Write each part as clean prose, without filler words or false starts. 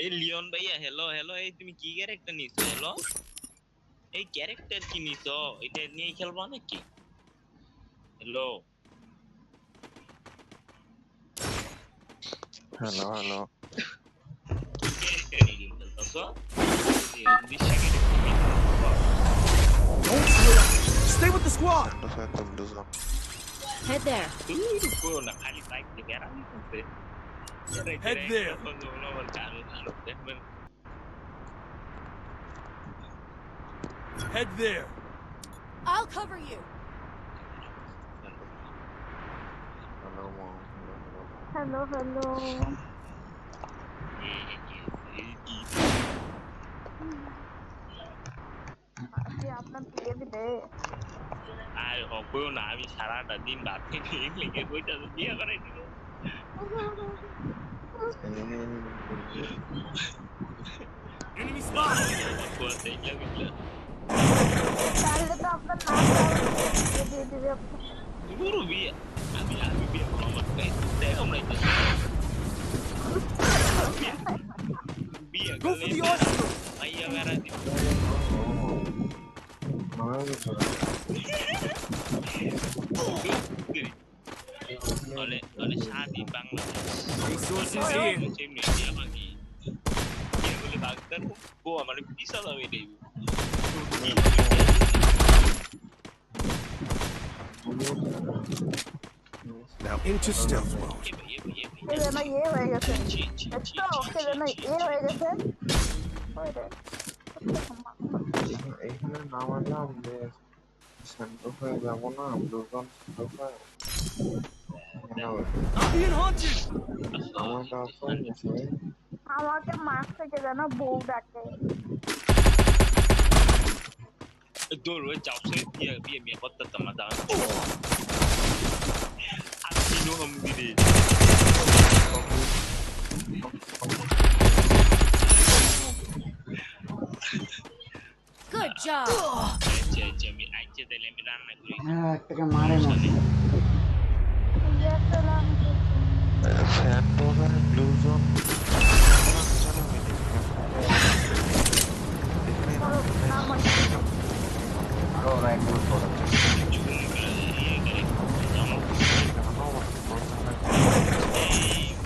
এই লিওন ভাইয়া hello hello, এই তুমি কি ক্যারেক্টার নিছো? হ্যালো, এই ক্যারেক্টার কি নিছো? এটা নিয়ে খেলবো নাকি? হ্যালো হ্যালো হ্যালো ক্যারেক্টার নিয়ে খেলতেছো? Stay with the squad. Head there. না খালি বাইক থেকে আর আমি করতে Head there. Head there. I'll cover you. Hello Hello. আপনার দিয়ে দিবে আর হবেও না, আমি সারাটা দিন ভাত খেতে লেগে বইটা বিয়ে করাই দিব। Enemy spotted. তাহলে তো আপনার নাম দিয়ে দিবে পুরো বিয়ে আমি আমি বিয়ে করবো আমার আমরা বিয়ে Go for the arsenal. ভাইয়া বেড়া দিব অনেক স্বাধীন বাংলাদেশ Resources here. সেমনি আমাকে বলে ডাক্তার ও আমার বিশাল হবে এটাই Now into stealth mode. কে যেন ইয়ে হয়ে গেছে একটু কে যেন ইয়ে হয়ে গেছে ওই রে এখানে নামালাম যে সেন্টার হয়ে যাবো না দুজন সেন্টার I'm being hunted. আমার কাছে আমাকে মাঠ থেকে যেন বউ ডাকে তোর ওই চাপসে বিয়ে বিয়ে বিয়ে করতে তোমার দাও আমি কিনো হাম দিদি Good job. আমি আইছে তাইলে আমি রান্না করি হ্যাঁ একটাকে মারে মনে সেন্টার ব্লু জোন আরো ওরা একদম পড়ে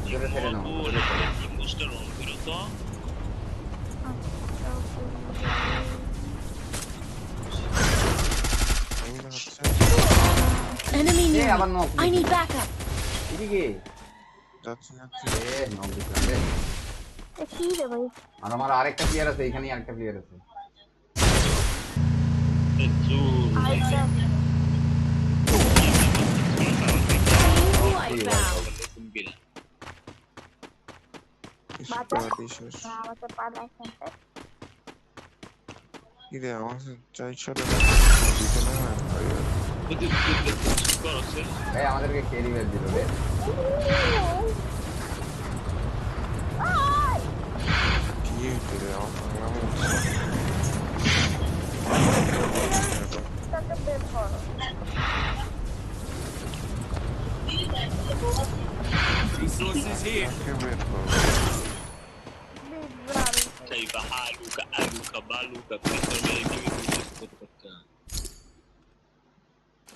জোরে ছেড়ে নাও বুস্টার অন করো তো Enemy এ near আবার me. Knock I need backup. এদিকে যাচ্ছি যাচ্ছি এ নক দিলাম রে কি রে ভাই আর আমার আরেকটা প্লেয়ার আছে এখানেই আরেকটা প্লেয়ার আছে আচ্ছা Wipe out. বাচ্চা শেষ না আমাকে পালাই শুনতে কি রে আমার চাইছো না দিতে না ভাই আমাদেরকে ক্যারি ব্যাক দিল রে কি হইতে রে আমার তাকে বের করো Resources here. বের করো বিজরাল كيف حالك أهلك بالك بسمي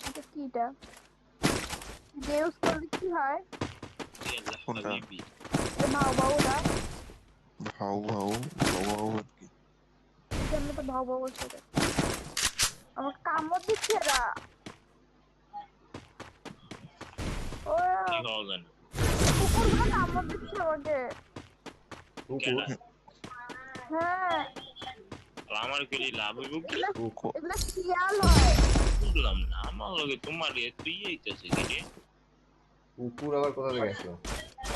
এটা কিটা ইউজ করলে কি হয় কোনটা? حبيبي ভাও ভাওরা ভাউ ভাউ ভাউ ভাউ কি এখানে তো ভাও ভাও বলছে আমার কামড় দিচ্ছে এরা ও কি হলেন কুকুরগুলো কামড় দিচ্ছে আমাকে কুকুর হ্যাঁ আমার কলি লাভ হইব কি কুকুর এগুলো শিয়াল হয় বুঝলাম না আমার লগে তোমার তুই এইতেছে কি কুকুর আবার কোথা থেকে আসলো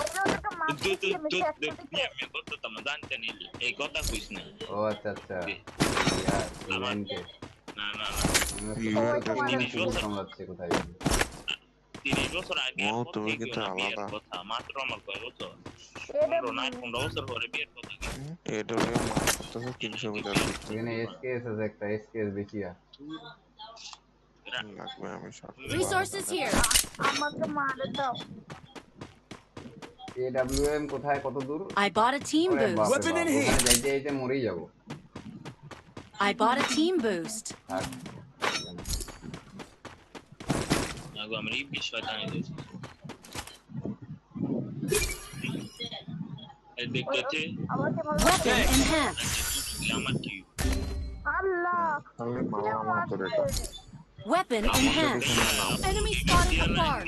ওটা ওটাকে মারতে দিয়ে মেরে একটা দিকে আমি কথা তো জানতে নিলি এই কথা কইস না ও আচ্ছা আচ্ছা ইয়ার ইভেন্টে না না না কুকুর কামড়াচ্ছে কোথায় 30 বছর আগে ও তুমি কিন্তু বিয়ের আলাদা কথা মাত্র আমার কয় বছর এটা 15 বছর পরে বিয়ের কথা এটা হলো মাছ করতেছে 300 মিটার এখানে এসকেএস আছে একটা এসকেএস বেশি লাগবে আমি সব Resources here. আমাকে মারে দাও। AWM কোথায় কত দূর? I bought a team ওরে বাপ boost. রে বাপ, ওখানে যাইতে যাইতে মরেই যাবো। I bought a team boost. থাক। আগো আমরা এই বিষয়টাই দিয়েছি এই দেখতে আমাকে মারো। Weapon enhanced. আমার কি আল্লাহ। খালি মারা আমার করে এটা Weapon enhanced. Enemy spotted afar.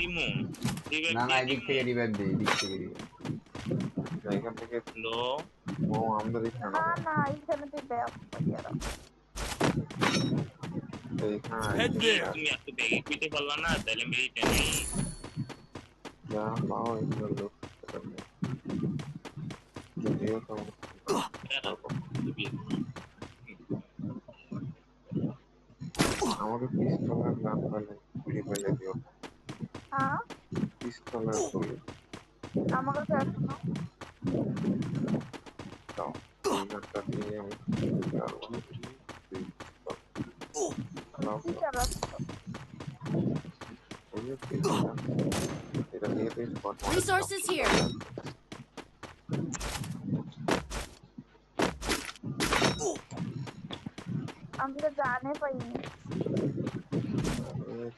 না না, এদিক থেকে রিভাইভ দে, এদিক থেকে রিভাইভ। এখান থেকে হ্যালো ও আমাদের এখানে না না এখানে তুই ব্যাক করিয়া দাও। এইখানে Head there. তুমি একটু ব্যাগে কইতে পারলা না তাহলে মেরি টেনে যা পাও এগুলো লোক যদিও তো আমাকে পিস্তলের গান পাইলে গুলি পাইলে দিও হ্যাঁ পিস্তলের গুলি আমার কাছে আছে না। দাও এই গানটা দিয়ে আমি পারবো না। কি চালাচ্ছ? এটা দিয়ে তুই spot মার। Resources here. আমি তো জানে পাইনি।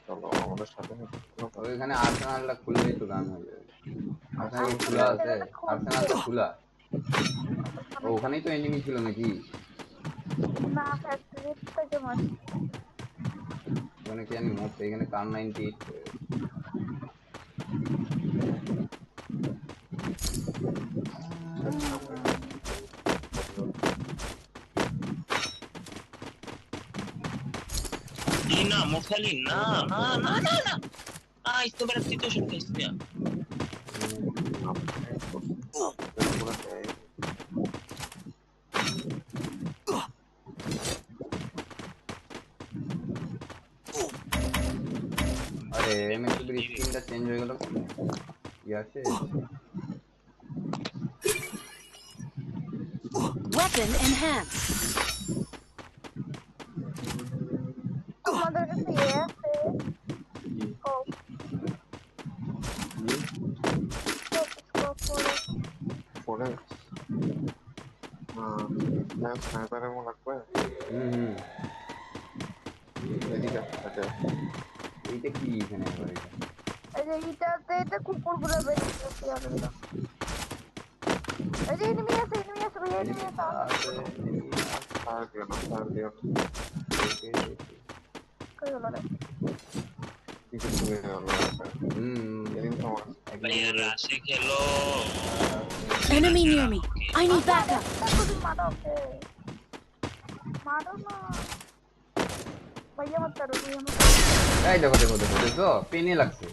চলো আমাদের সাথে ওইখানে আর্সেনালটা খুললেই তো গান হয়ে যাবে। আর্সেনাল খোলা আছে, আর্সেনালটা খোলা। ও, ওখানেই তো এনিমি ছিল নাকি? না ফ্যাক্টরি থেকে মারছি। ওখানে কি আমি মরতে, এখানে কার 98 না মোখালি না না না না না ইস্তবার সিচুয়েশন কেস না আরে এমএসবির স্ক্রিনটা চেঞ্জ হয়ে গেল কেন? কি আছে? Weapon enhanced. আমাদের কাছে এ আছে। ও পরে স্নাইপারের মনে লাগবে হুম এদিকে আছে এইটা কি এখানে আবার এটা? এই যে এটাতে এটা কুকুরগুলো বেরিয়েছে আর এটা। এই যে এনিমি আছে ভাই এনিমি আছে। আছে আর দিও না কই হলো রে? কিছু তুমি এদিন তোমার ভাইয়া রাশে খেলো Enemy near me. I need backup. মারো না ভাইয়া মত করো ভাইয়া মত এই দেখো দেখো দেখো দেখো পেনে লাগছে।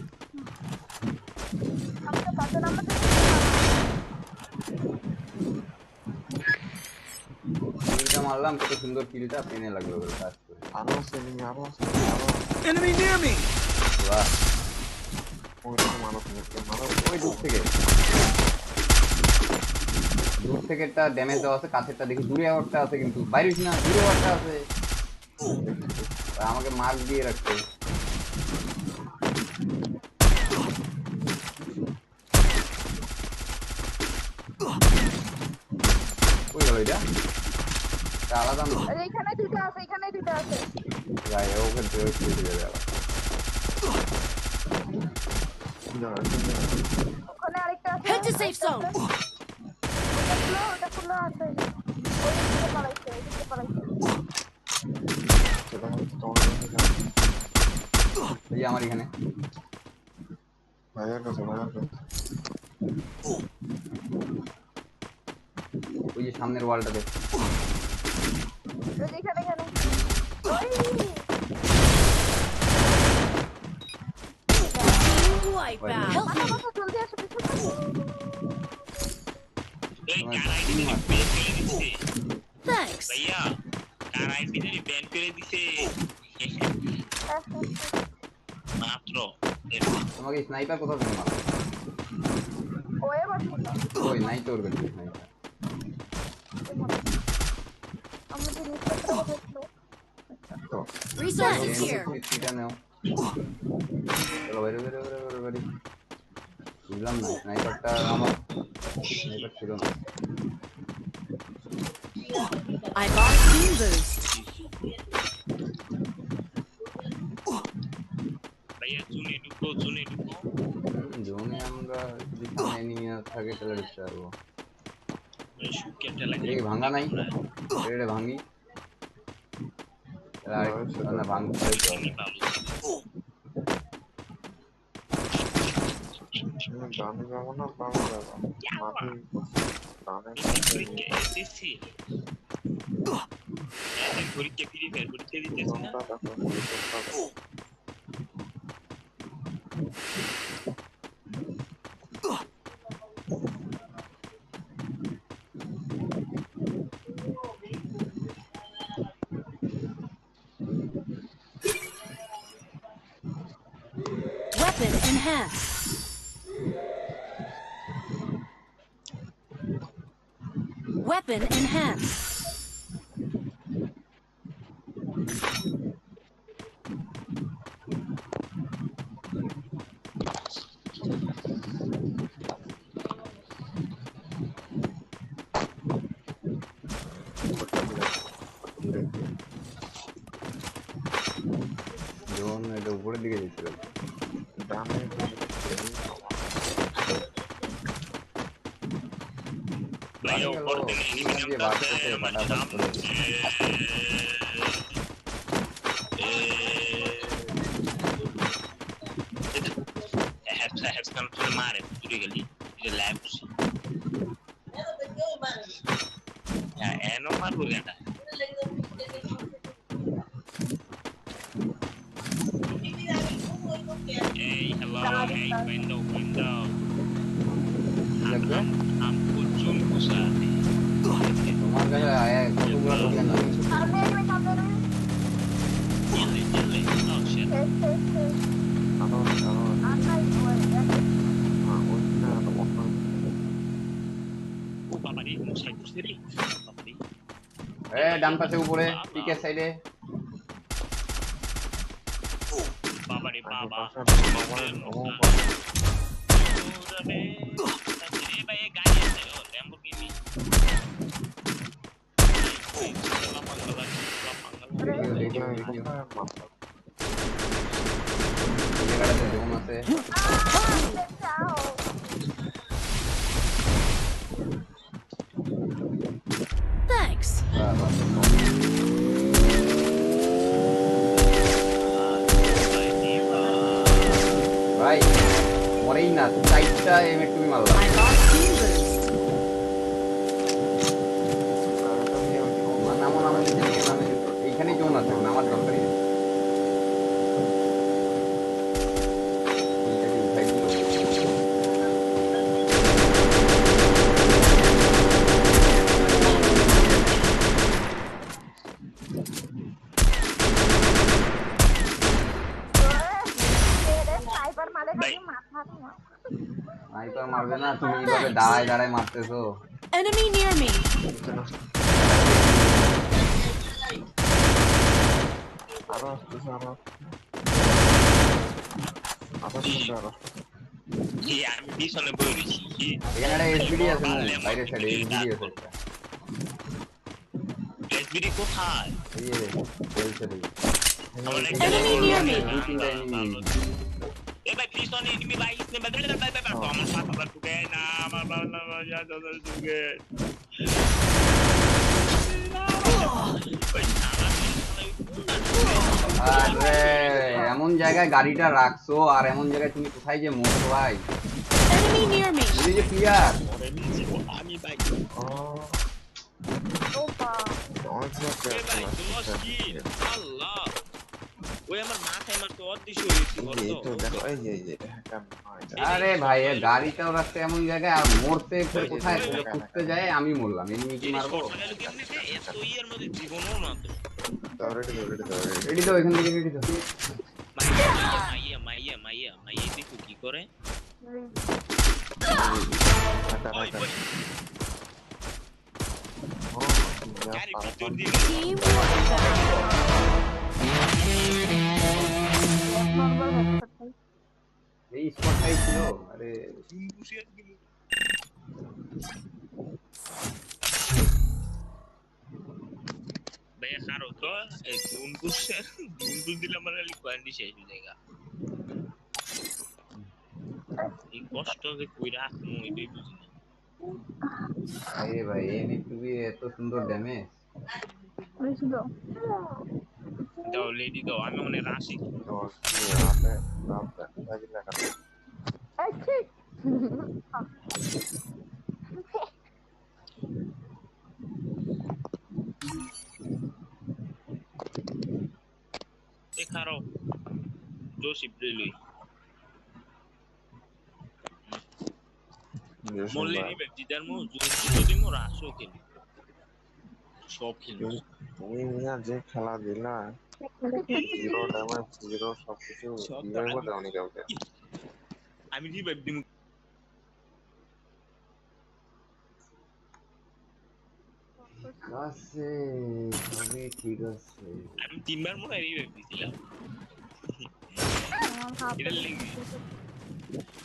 আমরা কাছে নাম্বার কিলটা মারলাম, কত সুন্দর কিলটা, পেনে লাগলো বলে কাজ করে। আরো আছে Enemy near me. বাহ, ওই মানুষ ওই দূর থেকে একটা ড্যামেজ দেওয়া আছে, কাছেরটা দেখি দূরে আওয়ারটা আছে, কিন্তু বাইরে না দূরে আওয়ারটা আছে। আমাকে মার্ক দিয়ে রাখছে। ওই গেল এটা আলাদা না এখানে দুটো আছে ভাই, ওকে ধরে চলে যাবে আবার। ওখানে আরেকটা আছে Head to safe zone. ওটা খোলা আছে ওইদিকে পালাইছে এই যে আমার এখানে ভাইয়ার কাছে ওই যে সামনের ওয়ালটাতে। এখানে ওই Wipe out. মাথা জলদি আসো পিছনে এই কারাইটি ব্যান করে দিছে Thanks. ভাইয়া কারাইটি ব্যান করে দিছে মাত্র তোমাকে স্নাইপার কোথা থেকে মারলো? ওয়ে বসলো ওই নাই তোর কাছে স্নাইপার। আমরা জিনিসপত্র দেখলো Resources here. সিটা নাও চলো বাইরে বাইরে বাইরে বাইরে বুঝলাম না স্নাইপারটা আমার স্নাইপার ছিল না I bought team boost. ভাইয়া জুনে ঢুকো জোনে আমরা যদি সামনে এনিমি থাকে তাহলে ঢুকতে পারবো সুকেটটা লাগে এই ভাঙা নাই এটা ভাঙি না ভাঙতে ডানে যাবো না বামে যাবো মাটি ডানে এসিসি পরীক্ষা ফ্রি ফায়ার পরীক্ষা দিতেছ না কোনটা দেখো Weapon enhanced. Weapon enhanced. Zone এটা উপরের দিকে যেতে ডানে ভাইয়া উপর থেকে এনিমি নামতাছে মানে নাম হ্যাপস কাম তো মারে তুই গেলি যে ল্যাবস হ্যাঁ এনো মারবো এটা Hey, hello, hey, window. I'm kucing pusat. তোমার কাছে আয়া কতগুলো টোকেন আছে সামনে Jelle. Oh shit. Papa di, saya sendiri. Papa di. ডান পাশে উপরে পিকের সাইডে Papa di, papa. Baik guys, Lamborghini. জায়গাটাতে জোন আছে Thanks. ভাই মরেই না চারটা এমএ তুমি মারলাম I bought team boost. নামো এইখানেই জোন আছে মানে আমার দরকারই নেই এইটাকে উঠাই দিল স্নাইপার মারে খালি মাথা স্নাইপার মারবে না তুমি এভাবে দাঁড়ায় মারতেছো Enemy near me. আরো আসতেছে আরো আমি পিছনে বই রয়েছি এখানে একটা এসবিডি আছে না বাইরের সাইডে এসবিডি আছে একটা এসবিডি কোথায় এই যে বলছে রে Enemy near me. দুই তিনটা এনিমি এ ভাই পিছনে এনিমি ভাই ইসনে বাই আমার পাতা ঢুকে না আমার বাবা যা ঢুকে আরে এমন জায়গায় গাড়িটা রাখছো আর এমন জায়গায় তুমি কোথায় যে মরছো ভাই Enemy near me. এই যে প্লেয়ার আমি ভাই ওপা এ ভাই তোমার কি আল্লাহ ওই আমার মাথায় মারতে অদৃশ্য হয়েছে এই তো দেখো এই যে আরে ভাই এই গাড়িটাও রাখতে এমন জায়গায় আর মরতে ফের কোথায় খুঁজতে যায় আমি মরলাম এনিমি কি মারবো এর মধ্যে জীবনও না তো রেডি তো এখান থেকে রেডি তো মাইয়া দেখো কি করে গাড়ি ভিতর দিয়ে Team warfare. নর্মাল হেডশট ভাই। এই স্পটটাই ছিল। আরে ভাইয়া খারো তো এই দুনকুশ দিলে আমার কোয়ান্টি শেষ হয়ে যায় এই কষ্ট যে কইরা মু এটাই বুঝি না আরে ভাই এমনি টুবি এত সুন্দর ড্যামেজ। বেশি দাও। দাও লেডি দাও আমি মনে রাশি দশ দিয়ে রাতে রাতে লাগা এই ঠিক। এ খারো জোশি ব্রেলুই মল্লেরি ব্যক্তিদের মু যদি মু রাশো খেলি সব খেলি তুমি মিয়া যে খেলা দিলা জিরো ড্যামেজ জিরো সবকিছু রিভাইভ দাওনি কাউকে আমি রিভাইভ দিমু আছে সবই ঠিক আছে। আমি তিনবার মনে রিভাইভ দিছিলাম এটা লিখি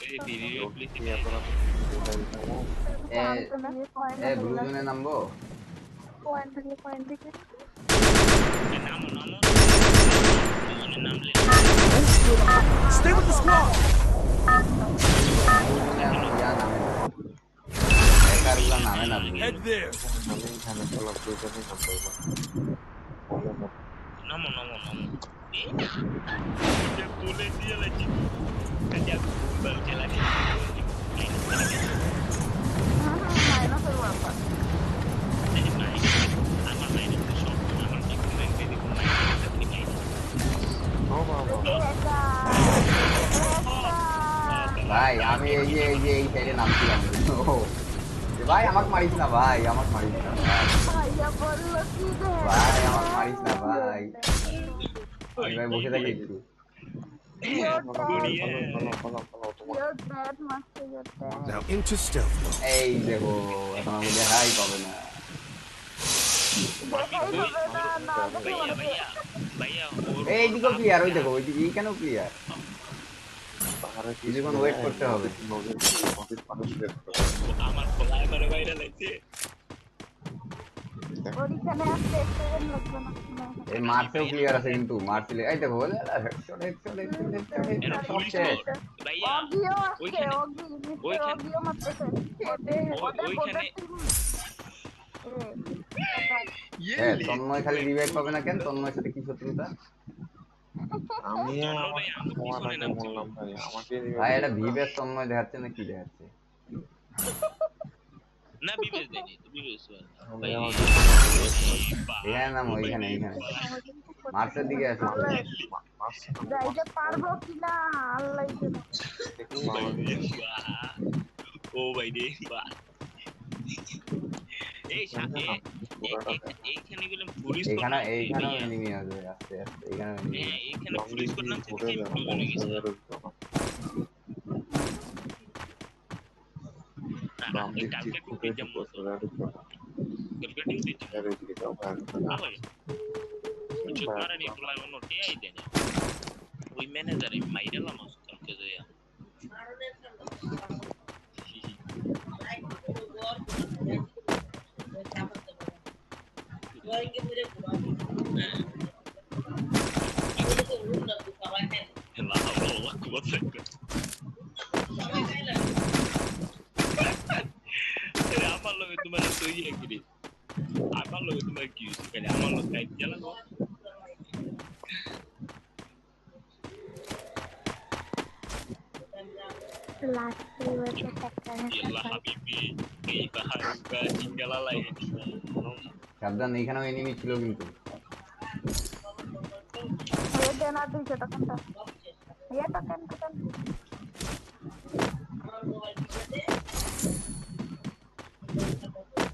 এই রিভাইভ লিখি এ ব্লু জোনে নামবো। পয়েন্ট থেকে নামো নামলে Stay with the squad. নামে না Head there. আমি এখানে চলো দুজনই নামবো নামো ये बोले दिया लगी क्या बल चला के মাইনাস এর ব্যাপার। नहीं भाई আমার মাইনে তো সব আমার ঠিক নাই দিদি কোন মাইনে আপনি নাই ও বাবা ভাই আমি এই যে এই সাইডে নামছিলাম। ও ভাই আমাকে মারিস না ভাই, আমাকে মারিস না ভাইয়া বললো কি রে? ভাই, আমাকে মারিস না ভাই। আমি ভাই বসে থাকি একটু। You're bad, master, you're bad. Now into stealth mode. এই দেখো এখন আমাকে দেখাই পাবে না। দেখাই হবে না, না দেখে भैया মনে भैया भैया এই দিকে ক্লিয়ার, ওই দেখো ওই দিকে কেন ক্লিয়ার? কিছুক্ষণ ওয়েট করতে হবে। নদীর পানি বের করে আমার খোলায় মানে বাইরে লাগছে ওইখানে আসতে একটু লাগবে না। এই মারতেও ক্লিয়ার আছে কিন্তু মারছিলে এই দেখো এর সব পুলিশ শেষ। भैया অগিও আসছে, ওইখানে- অগি, মিস্টার ওইখানে- অগিও মারতেছে। ওইখানে- হ্যাঁ তন্ময় খালি রিভাইভ পাবে না কেন? তন্ময়ের সাথে কি শত্রুতা? আমি চলো ভাই, আমি পিছনে নামছি। বললাম ভাই আমাকে ভাই এটা ভিভের তন্ময় দেখাচ্ছে না কি দেখাচ্ছে? না বিবেশ দেয়নি তো বিবেশ ভাই এখানে নাম ওইখানে মার্চের দিকে আছে তো। যাইতে পারবো কিনা আল্লাহ জানে। ও ভাই রে বাহ এই এইখানে গেলাম পুলিশ এইখানেও এনিমি আছে আস্তে আস্তে এইখানে হ্যাঁ এইখানে পুলিশ করলাম সেদিকে চলে গেছে টার্গেট উঠে যাবো টার্গেট উঠে যাবো চুপ মারা নি তোলা অন্য টিআই দেন ওই ম্যানেজার এই মাইরালা মাস কালকে যায়া আমার লগে তোমার তৈরি একদিন আমার লগে তোমার কি হইছে আমার লগে কাজ চালাবো يلا حبيبي كيف حالك tinggal lagi সাবধান এইখানেও এনিমি ছিল কিন্তু ये देना 200 টাকা ये টাকা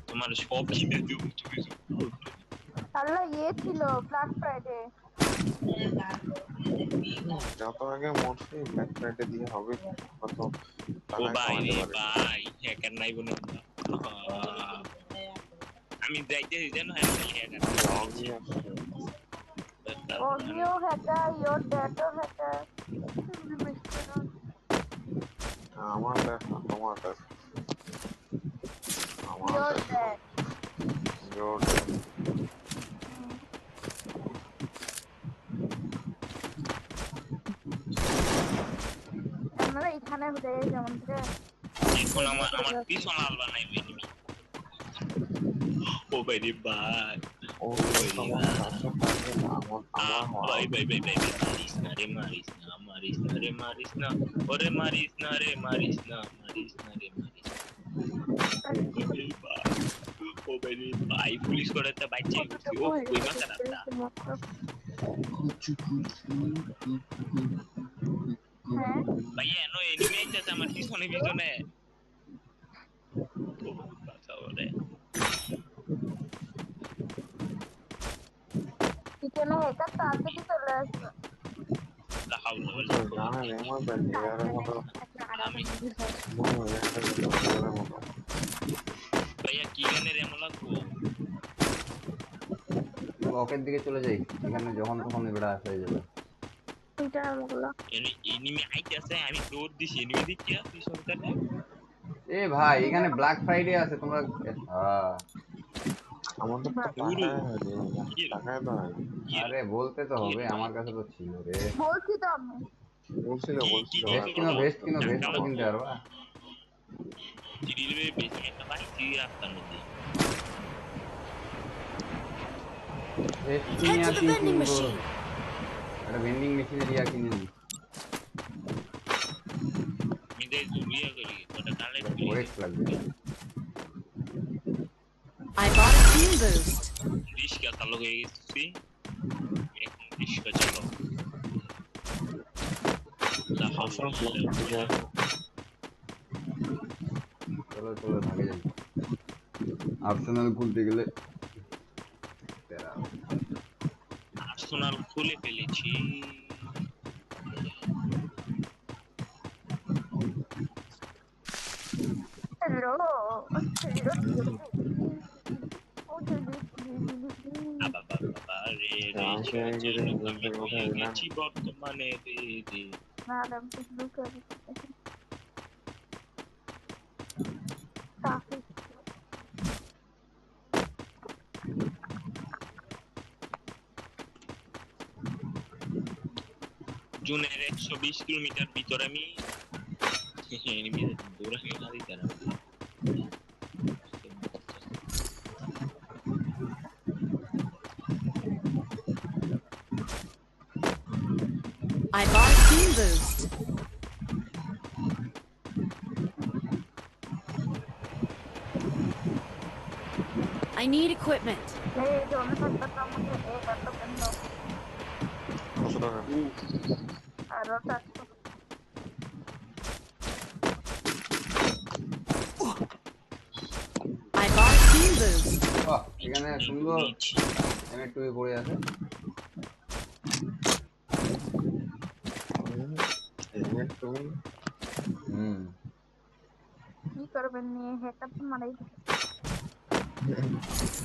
তোমার সব কিনে দিও তুমি আল্লাহ ये ছিল ব্ল্যাক ফ্রাইডে যত আগে মরছি ব্ল্যাক ফ্রাইডে দিয়ে হবে কত ও ভাই রে ভাই হ্যাকার নাই বনে আমি যাইতেছি জানো hacker Audio hacker, your data hacker. আমার দেখা তোমার দেখা আমার Your দেখা dad. your আমরা এখানে হয়ে যেমন যে এখন আমার পিছন আল বানাইবে তুমি ও ভাই রে ভাই ও তোমার কাছে পাবে আমার ভাই ভাই ভাই ভাই মারিস না ওরে মারিস না রে মারিস না ও ভাই রে ভাই পুলিশ করে তো বাইচে গেছি ও কই মাথা রাখতা হ্যাঁ ভাই এনো এনিমি আইতাছে আমার পিছনে বাঁচাও রে পিছনে এটা তাড়াতাড়ি চলে আসবে লা হাওলা ওয়ালা জানা রে আমার ব্যাটারি মতো আমি মনে মতো ভাইয়া কি গানের এমন লাগবো ব্লকের দিকে চলে যাই, এখানে যখন তখন এবারে হয়ে যাবে। এটা আমগুলো এনিমি আইতাছে আমি দৌড় দিছি এনিমি দিকে পিছনটাতে এ ভাই এখানে ব্ল্যাক ফ্রাইডে আছে তোমরা। হ্যাঁ আমার তো টাকায় তো হয় আরে বলতে তো হবে, আমার কাছে তো ছিল রে। বলছি তো আমি বলছিল ভেস্ট কিনো তো কিনতে পারবা। চিরিলবে বেশি একটা বাড়ি চিরি রাস্তার মধ্যে ভেস্ট Head কিনে to আর the কি vending কিনবো, machine. একটা ভেন্ডিং মেশিনে দিয়া কিনে নি। মিদে জুলিয়া করি ওটা কালে ওয়েট লাগবে। I bought a team boost. রিস্কা চালু হয়ে গেছি এখন রিস্কা চালু লা হাওলা চলো চলো ভাগে যাই। আর্সেনাল খুলতে গেলে আর্সেনাল খুলে ফেলেছি হ্যালো বাবা রে গেছি বর্তমানে রে ম্যাডাম কিছু করে কাফি জুনের 120 কিলোমিটার ভিতরে আমি এনিমি দৌড়ানি না দিতে না I bought a team boost. I need equipment. এই জন্য সত্যটা আমাকে এই কত কেন কত টাকা আর ওটা I bought a team boost. বাহ এখানে সুন্দর M2 পড়ে আছে। তুমি কি করবেন নিয়ে হ্যাকার তো মারাই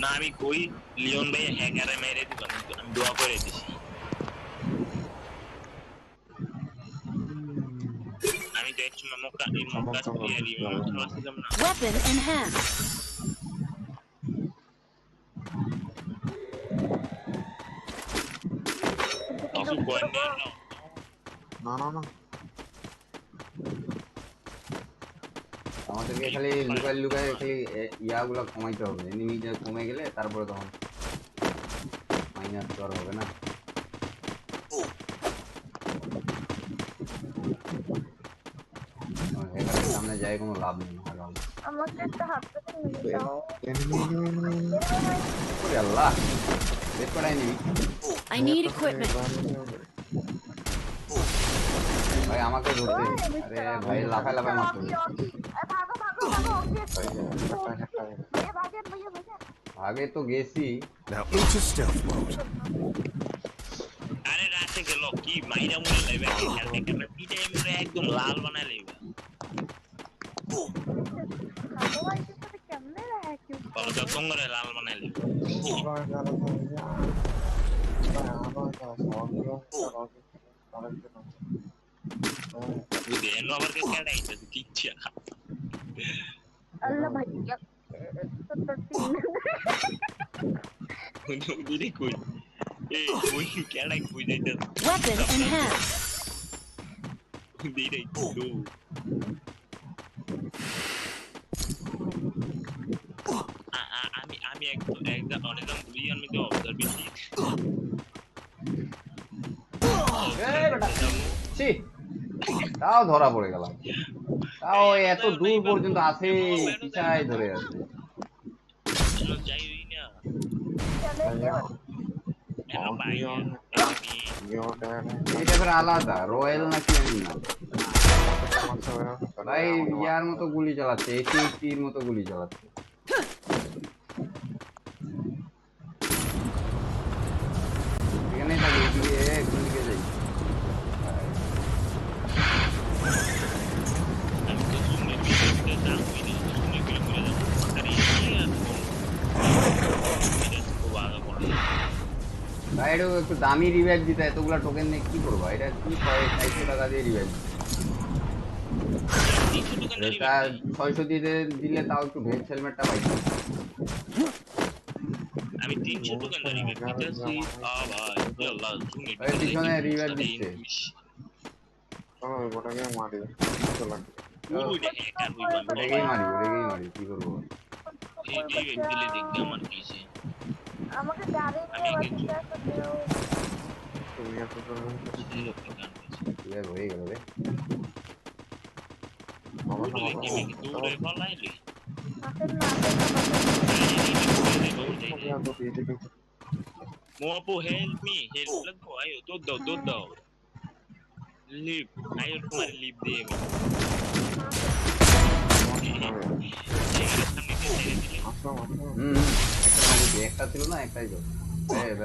না আমি কই লিওন ভাই হ্যাকারে মেরে দিবেন আমি দোয়া করে দিছি আমি তো একটু মক্কা লিওন আসলাম না Weapon in hand. কিছু করেন না না আমাদেরকে খালি লুকায় খালি ইয়াগুলো কমাইতে হবে, এনিমিটা কমে গেলে তারপরে তখন মাইনাস তো আর হবে না। হ্যাকারের সামনে যাই কোনো লাভ নেই। আমাকে একটা হাত থেকে নিয়ে যাও ওরে আল্লাহ বেশ করা এনিমি। I need equipment. ভাই আমাকে ধরতে, আরে ভাই লাফায় মারতে হবে। ভাগো ভাগো ভাগো ভাইয়া ভাগেন আগে তো গেছি। Now into stealth mode. আরে রাতে গেল কি মাইরা মুড়ে লাইবে খেলতে খেলতে পিঠে মুড়ে একদম লাল বানায় লাইবে কেমনে রাখি ওটা তোমরা লাল বানায় লাইবে বুঝে এলো আবার কে কেডা আইতাছে কিচ্ছা আল্লাহ ভাইয়া তো তিন বুঝে কই এ কই কেডা কই যাইতাছে Weapon in hand. দিরে টু আমি একদম অনেকজন দুই আমি তো অবজারভেশন এই বেটা ছি তাও ধরা পড়ে গেলাম তাও এত দূর পর্যন্ত আছে পিছায় ধরে আছে যাই হই না চলে এবার এলো ভাইয়া এটা ফের আলাদা রয়্যাল নাকি আমি না ভাই ইয়ার মতো গুলি চালাচ্ছে এটির মতো গুলি চালাচ্ছে এখানে থাকে এদিকে কোন দিকে যাই আমি তো শুনে ভিডিওতে দাম হইনি তো শুনে কি করে যাব আরে এই আর এটা খুব আগে পড়ে ভাই এটা একটু দামি রিভাইভ দিতে এতগুলা টোকেন নিয়ে কি করবো এটা কি 600 টাকা দিয়ে রিভাইভ এটা 600 দিয়ে দিলে তাও একটু ভেজ হেলমেটটা পাইছি আমি 300 দোকানদারি করতেছি ভাই আল্লাহ শুনে ভাই পিছনে রিভাইভ দিচ্ছে ওটাকে মারি ওই দেখে কার হইবা ওটাকেই মারি কি করবো এই দিলে দেখতে আমার কিছে আমাকে গাড়ি আমি নিয়ে আগে বাচ্চা দিও হয়ে গেল রে দৌড়ে পালাইলি আসেন না Mopo, help me. Help लगो आयो दूध दो leave आयो तुम्हारे leave दे একটা ছিল না একটাই তো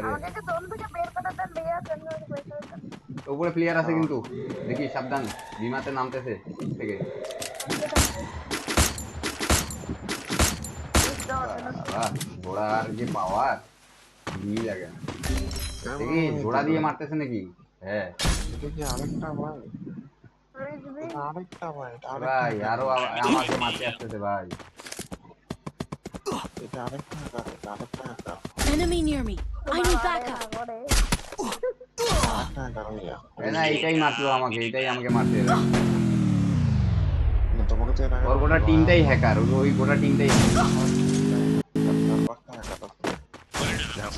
আমাকে দোন থেকে বের করে দেন ভাইয়া জন্য উপরে প্লেয়ার আছে কিন্তু দেখি সাবধান বিমাতে নামতেছে থেকে ঘোড়ার যে পাওয়ার দিয়ে লাগে দেখি ঘোড়া দিয়ে মারতেছে নাকি হ্যাঁ ভাই আরো আমাকে মারতে আসতেছে ভাই Enemy near me. I need backup. না এইটাই মারলো আমাকে মারতে ওর গোটা টিমটাই হ্যাকার ওই গোটা টিমটাই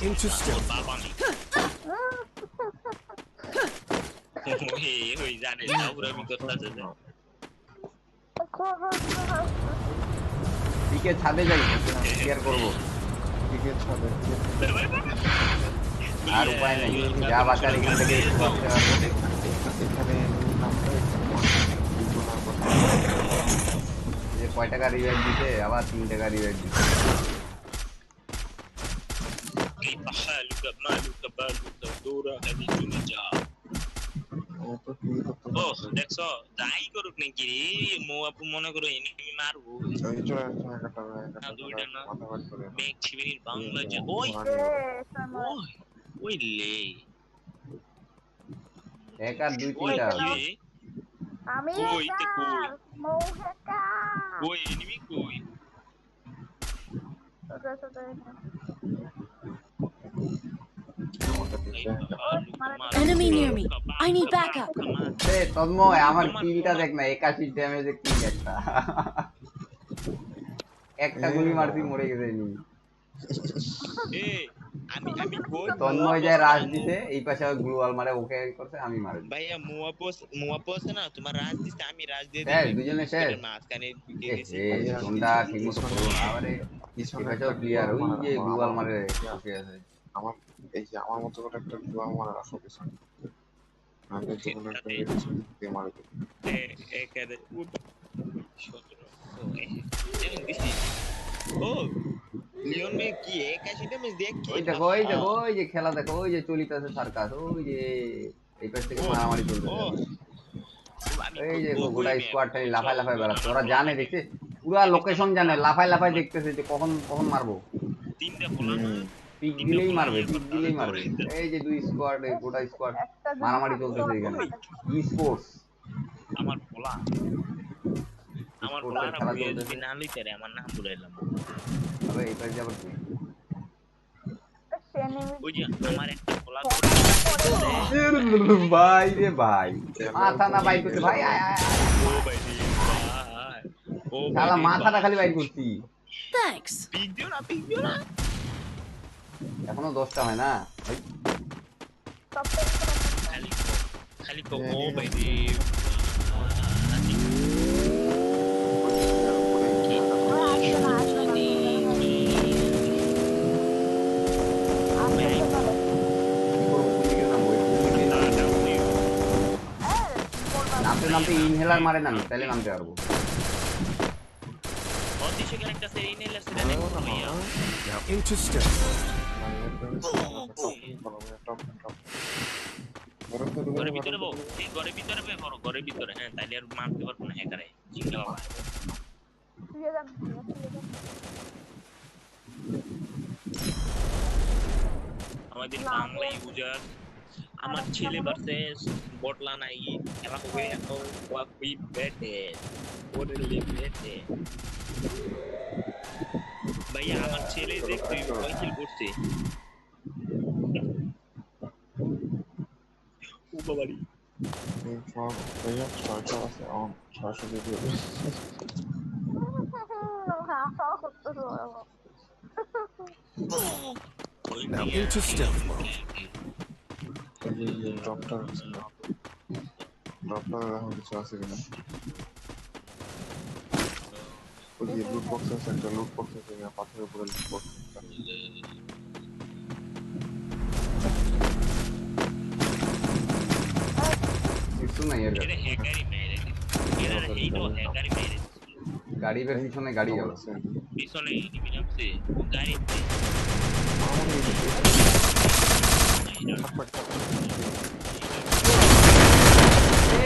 Into stealth. ওই জানে না পুরো আমি করতেছে দিকে ছাদে যাই শেয়ার করবো আর উপায় নেই যা বাঁচার এখান থেকে যে কয় টাকা রিভাইভ দিতে আবার 3 টাকা রিভাইভ দিতে كيف حالك مالك بالك دورة هذه تنجا ও দেখছো যাই করুক নাকি রে মো আপু মনে করো এনিমি মারবো মেঘ ছিবির বাংলা যে ওই ওই লে এক আর 2-3টা আমি মৌ হ্যাকার ওই এনিমি কই Enemy near me. I need backup. এ তন্ময় আমার কিলটা দেখ না 81 ড্যামেজে কিল একটা গুলি মারছি মরে গেছে নি এ আমি কই তন্ময় যায় রাজ দিতে এই পাশে গ্লুয়াল মারে ওকে করছে আমি মারি ভাইয়া মুয়াপো আছে না তোমার রাজ দিতে আমি রাজ দিয়ে হ্যাঁ দুজনে শেষ মাঝখানে ঢুকে গেছি এই কোনটা ঠিক মতো করো না আরে এই পাশে প্লেয়ার ওই যে গ্লুয়াল মারে ওকে আছে আমার এই যে আমার মতো করে একটা জুয়া মারার আসলে আমি তো কোনো একটা দিয়ে মারি একাদে ও লিওন মে কি এক আসিটা মে দেখ কি ওই দেখো ওই যে খেলা দেখো ওই যে চলিতেছে সার্কাস ওই যে এই পাশ থেকে মারামারি চলতেছে এই যে গোটা স্কোয়াডটাই লাফায় বেড়াচ্ছে ওরা জানে দেখছে পুরা লোকেশন জানে লাফায় দেখতেছে যে কখন মারবো তিনটা বলা না পিক দিলেই মারবে, পিক দিলেই মারবে। এই যে দুই স্কোয়াড, গোটা স্কোয়াড একটা যদি মারামারি থাকতো চলতেছে এখানে। মাঠে। ই স্পোর্টস, আমার পোলা আমার স্পোর্টসের পোলারা খেলা বইয়ে চলতেছে। যদি না লইতে রে আমার নাম বুড়াইলাম। তবে এই পাশে আবার কি? সে নেমে ওই যে আমার একটা পোলা ভাই রে ভাই, মাথা না বাইর করতে ভাই, আয় আয় আয়। ও ভাই রে ভাই, ও ভাই শালা রে মাথাটা ভাই। খালি বাইর করছি। Thanks. পিক দিও না, পিক দিও না। এখনো 10টা হয় না ভাই। খালি খালি ও ভাই রে ভাই। কি করবো, কোন দিকে নামবো? কোন দিকে নামতে নামতে ইনহেলার মারে না, তাহলে নামতে পারবো। অতিশয় ক্যারেক্টার সেরি নেলে সেটা নেই ভাইয়া। Now into stealth mode. ঘরের ভিতরে বউ, এই ঘরের ভিতরে বে বড়, ঘরের ভিতরে। হ্যাঁ, তাইলে আর মারতে পারবো না হ্যাকারে। জিঙ্গা বাবা। আমাদের বাংলা ইউজার আমার ছেলে ভার্সেস বটলা নাই খেলা হবে এখন। ওয়াকুই বেটে ওরে লিমিটে ভাইয়া, আমার ছেলে দেখতে কয় কিল করছে। ও বাবারি Now into stealth mode. Doctor এখন কিছু আছে কিনা? ওই যে লুট বক্স আছে, একটা লুট বক্স আছে কিনা, পাথরের উপরে লুট বক্স। কিছু নাই এর কাছে। এরা হ্যাকারি মেরে এরা এইটো হ্যাকারি মেরে গাড়ি বের পিছনে গাড়ি যাবে। পিছনে এনিমি নামছে গাড়িতে।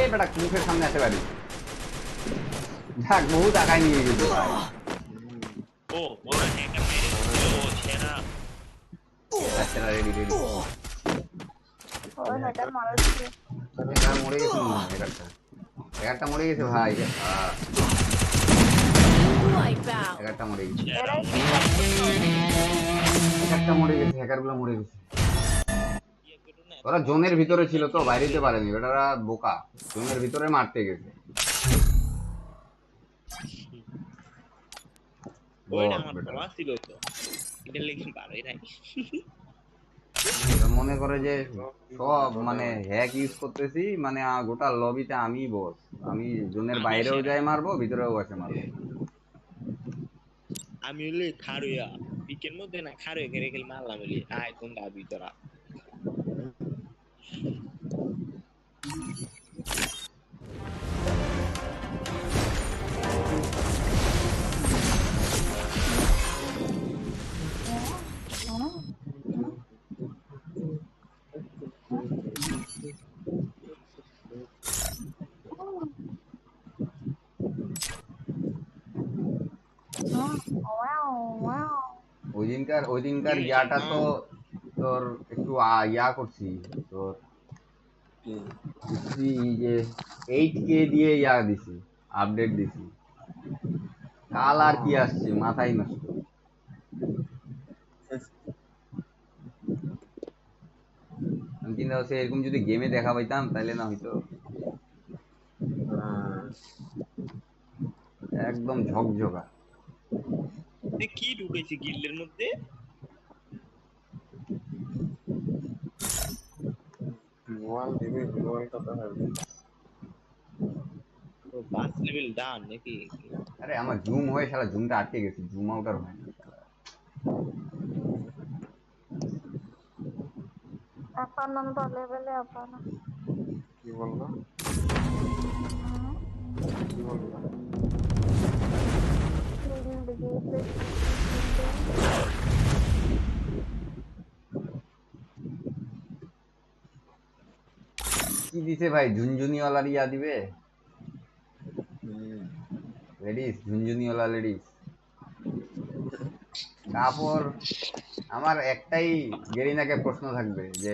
এই বেটা মুখের সামনে আসে বাড়ি। যাক, বহু টাকায় নিয়ে গেছে ভাই। ও বড় হ্যাকার মেরে ও সেরা। আচ্ছা, রেডি রেডি। এটা মারা এখানে মরে গেছে মনে হয় এগারটা। এগারটা মরে গেছে ভাই। Wipeout. এগারটা মরে গেছে। সেরা একটা মরে গেছে, হ্যাকার গুলো মরে গেছে। ওরা জোনের ভিতরে ছিল তো, বাইরে যেতে পারেনি। বেটারা বোকা, জোনের ভিতরে মারতে গেছে। ওইটা আমার বলা ছিল তো, এটা লেগে ভালোই নাই। মনে করে যে সব মানে হ্যাক ইউজ করতেছি, মানে গোটা লবিতে আমি বস। আমি জোনের বাইরেও যাই মারবো, ভিতরেও বসে মারবো। আমি হলে খারুয়া পিকের মধ্যে না, খারুয়া ঘেরে গেলে মারলাম হলে আয় কোন দাবি তোরা। ওই দিনকার ইয়াটা তো তোর একটু ইয়া করছি তোর, যে 8K দিয়ে ইয়া দিছি, আপডেট দিছি। কাল আর কি আসছে মাথায় নষ্ট। আমি চিন্তা করছি এরকম যদি গেমে দেখা পাইতাম তাহলে না হয়তো একদম ঝকঝকা। কি ঢুকেছে গিল্ডের মধ্যে? ও 5 লেভেল ডান নাকি? আরে আমার জুম হয়ে শালা জুমটা আটকে গেছে, জুম আউট আর হয় না। একানন্দ লেভেলে আপনারা কি বলবো? কি বলবো? কি দিছে ভাই, ঝুনঝুনিওয়ালার ইয়া দিবে, লেডিস, ঝুনঝুনিওয়ালা লেডিস। কাপড় আমার একটাই গেরিনাকে প্রশ্ন থাকবে যে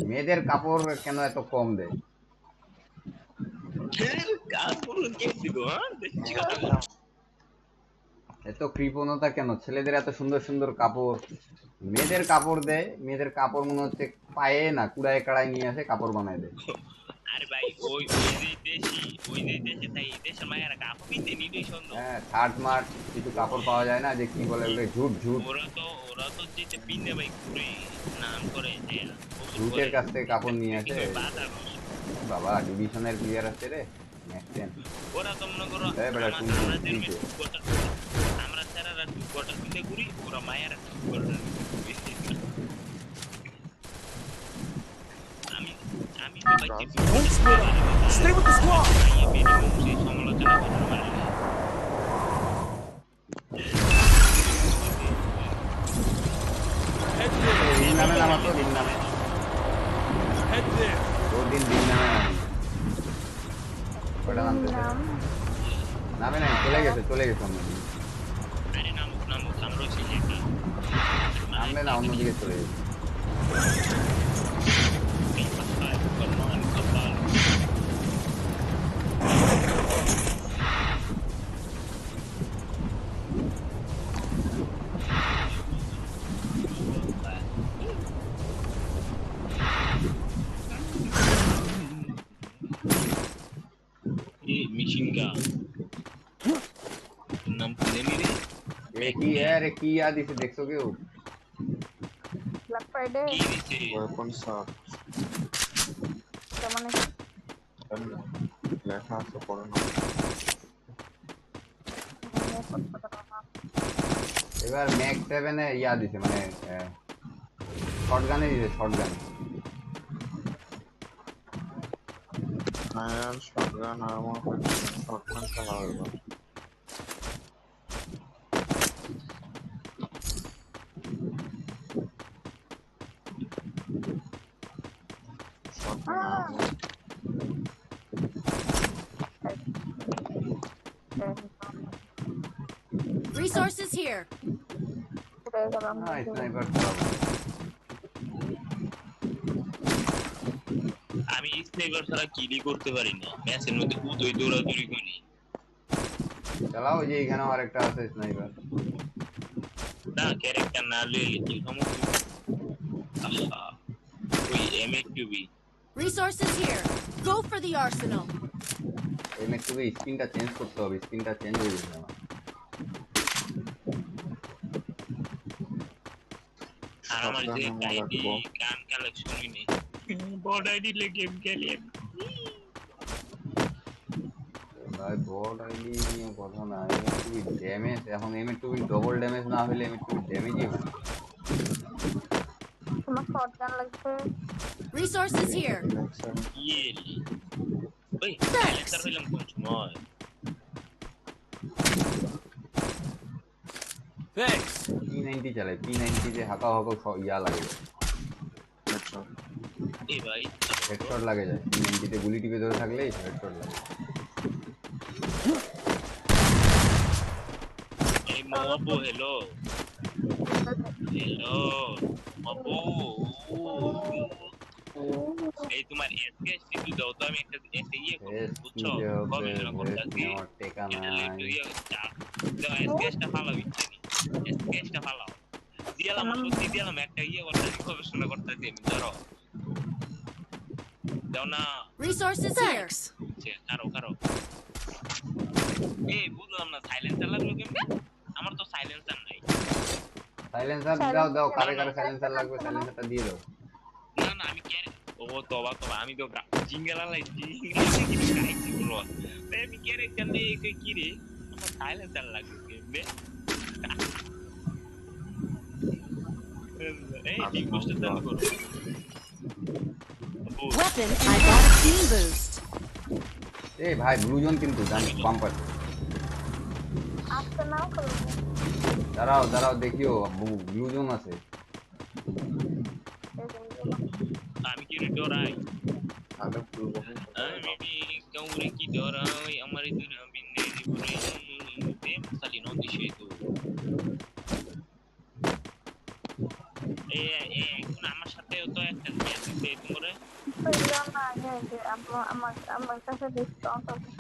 মেয়েদের কাপড় কেন এত কম দেয়? কাজ করলো কে দিব হ্যাঁ দেখছি কথা এত কৃপণতা কেন? ছেলেদের এত সুন্দর সুন্দর কাপড়, মেয়েদের কাপড় দেয়, মেয়েদের কাপড় মনে হচ্ছে পায়ে না কুড়ায় কাড়ায় নিয়ে আসে কাপড় বানায় দেয়। আরে ভাই ওই যে দেশি তাই দেশের মায়েরা কাপড় কিনতে নিতেই সুন্দর। হ্যাঁ, শার্ট মার্ট কিছু কাপড় পাওয়া যায় না, যে কি বলে ওগুলো, ঝুট ঝুট। ওরা তো যেতে পিনে ভাই ঘুরে নাম করে যে ঝুটের কাছ থেকে কাপড় নিয়ে আসে। বাজার বাবা ডিভিশনের প্লেয়ার আছে রে, ম্যাক্সেন। ওরা তো মনে করো এই বেটা আমরা শুনছি আমরা শুনছি। আমরা স্যারেরা টু কোয়ার্টার কিনতে ঘুরি ওরা মায়েরা টু কোয়ার্টার আমি আমি তো ভাই Don't split up. Stay with the squad. সেই সমালোচনা করতে পারি Head there. রিং নামে নামা তো, রিং নামে। Head there. ওর দিন রিং নামে নামি। ওটা নামতেছে। নাম নামে নাই, চলে গেছে অন্য দিকে। আরে নামুক আমরা সেই একটা নামলে না, অন্যদিকে চলে গেছে। मिशिंगा नाम सुने नहीं रे রে কি দিছে দেখছো কেউ? ব্ল্যাক ফ্রাইডে की दिसे ওয়েপন সার মানে লেখা আছে পড়ে না। এবার ম্যাক 7 এ দিছে মানে শটগানে দিছে, শটগান। ফায়ার শটগান আর আমার শটগান খেলা হইলো। Resources here. না স্নাইপার চালাবো। আমি স্নাইপার ছাড়া কিলই করতে পারি না ম্যাচের মধ্যে উদয় দৌড়াদৌড়ি করি চালাও, যে এখানে আরেকটা আছে স্নাইপার। না ক্যারেক্টার না লইলে কি সমস্যা ওই এমএকিউবি Resources here. Go for the arsenal. এমএক্সবি স্ক্রিনটা চেঞ্জ করতে হবে, স্ক্রিনটা চেঞ্জ হয়ে গেছে আমার। আর আমার যে আইডি গান কালেকশনই নেই বড় আইডি লে গেম খেলি ভাই বড় আইডি নিয়ে কথা না, এমএক্সবি ড্যামেজ, এখন এমএক্সবি ডবল ড্যামেজ না হলে এমএক্সবি ড্যামেজই হয় না। তোমার শটগান লাগবে Resources here. ইয়েলি ওই সাইলেন্সার হইলাম কোন সময় Thanks. P90 চালাই, P90 তে হাঁকা লাগে, এই ভাই হেডশট লাগে যায়। P90 তে গুলি টিপে ধরে থাকলেই হেডশট লাগে। এই মবু হ্যালো মবু এই তোমার এসকে সিটু দাও তো আমি একটা এসে ইয়ে করব বুঝছো গবেষণা করতে আছি টেকা এটা নাই। লিখে ইয়ে দাও এসকেটা ভালো হচ্ছে এসকেটা ভালো দিলাম সত্যি দিলাম একটা ইয়ে করতে গবেষণা করতে আছি আমি ধরো দাও না Resources here. কারো এই বুঝলাম না সাইলেন্সার লাগলো কেমনে আমার তো সাইলেন্সার নাই সাইলেন্সার দাও, কারে সাইলেন্সার লাগবে, সাইলেন্সারটা দিয়ে দাও। না আমি কে ও তোবা আমি তো জিঙ্গেলা কিছু খাইছি বলো আমি ক্যারেক্টার নেই কি রে আমার সাইলেন্সার লাগবে কেমনে এই ঠিক বসতে দাও করো Weapon, I got a team boost. এই ভাই ব্লু জোন কিন্তু বাম্পার। আসতে নাও করবো দাঁড়াও দেখিও, ব্লু জোন আছে। আমি কি রে ডরাই আগে ফুল আমি কাউরে কি ডরাই আমার দুরা বিনে জীবনে প্রেম সালি নদী সেতু এখন আমার সাথে তো একটা ম্যাচ দিতে তোমরা বুঝলাম না যে আমার কাছে ডিসকাউন্ট আছে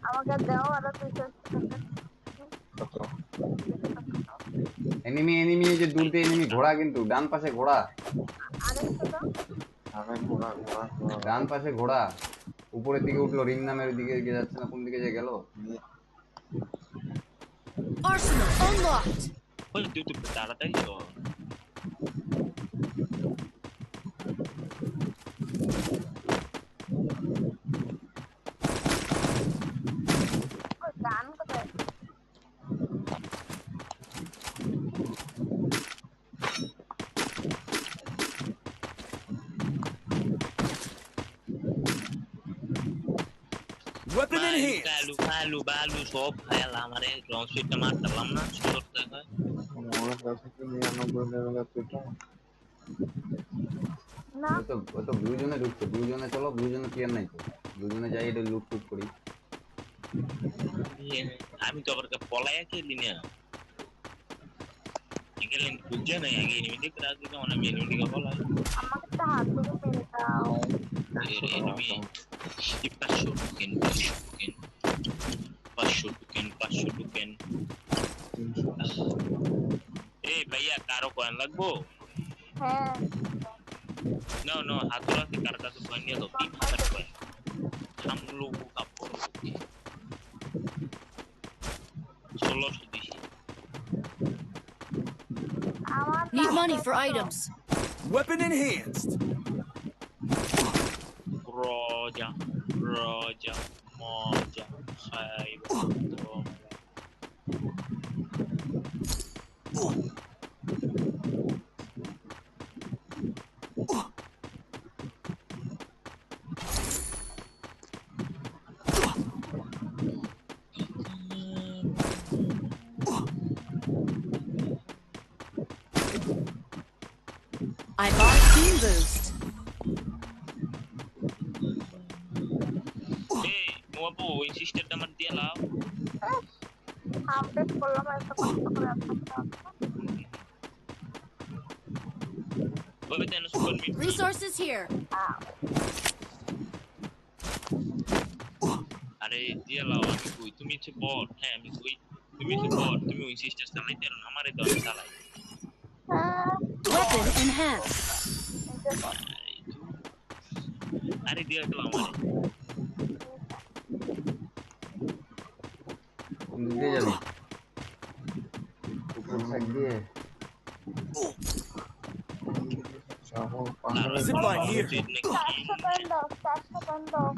আমাকে দাও আর 200 কত এনিমি এই যে দূরতে এনিমি ঘোড়া কিন্তু ডান পাশে ঘোড়া আরেকটা দাও আমি ঘোড়া ঘোড়া ঘোড়া ডান পাশে ঘোড়া উপরের দিকে উঠলো রিং নামের দিকে গিয়ে যাচ্ছে না কোন দিকে যে গেল Arsenal unlocked. ওই দুটো তাড়াতাড়ি তো গান কোথায় Weapon in hand. বালু সব খায়াল আমারে রং সুইটটা মারতাম না সুন্দর দেখায় আমার কাছে কি 99 লেভেলের পেটা না ও তো ব্লু জোনে ঢুকছে ব্লু জোনে চলো ব্লু জোনে ক্লিয়ার নাই তো ব্লু জোনে যাই এটা লুট টুট করি আমি তো আবার পলায়া খেলি না গেলেন বুঝছে না আগে এনিমিতে ক্রাশ দিকে অনেক এনিমিকে পলায় আমাকে তো হাত ধরে মেরে দাও এনিমি 500 টোকেন এই ভাইয়া কারো কয়েন লাগবো হ্যাঁ नो हाथों से कर तो कॉइन नहीं तो 3000 कॉइन हम लोगों का पोरो 1600 दी আমার Need money for items. Weapon enhanced. रोजा मोजा खाइब तो I bought team boost. বাবু ওই সিস্টেমটা আমার দিয়ে লাও আপডেট করলাম এত কষ্ট করে আপনাকে ওই দেন সুপার মিট Resources here. আরে দিয়ে লাও আমি কই তুমি হচ্ছে বট হ্যাঁ আমি কই তুমি হচ্ছে বট তুমি ওই সিস্টেম চালাইতে না আমারে দাও আমি চালাই Weapon enhanced. আরে দিয়ে দাও আমারে কোন দিকে যাবি উপর সাইড দিয়ে যাবো পাহাড়ে Zipline here. 400 দাও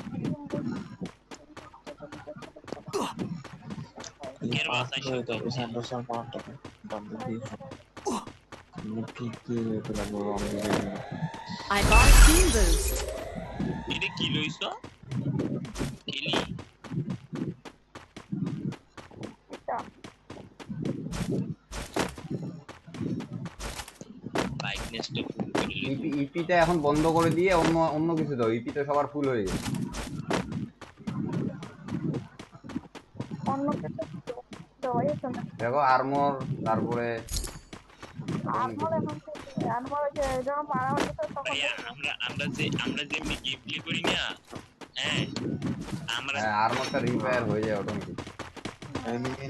কের বাসায় শুতে স্যান্ডারসন পাওয়ারটা বন্ধ দিয়ে মুখে দিয়ে তোলা বড় অন্ধকারে I bought team boost. এটা কি লইছো কিলি ব্রাইটনেসটা ফুল করে ইপি ইপিটা এখন বন্ধ করে দিয়ে অন্য অন্য কিছু দাও ইপিটা সবার ফুল হয়ে গেছে অন্য কিছু দেওয়াই আছে না দেখো আর্মর তারপরে আনমর যে যখন মারা হয়েছে তখন ভাইয়া আমরা যে এমনি গেম প্লে করি না হ্যাঁ আমরা আর্মরটা রিপেয়ার হয়ে যায় অটোমেটিক এনিমি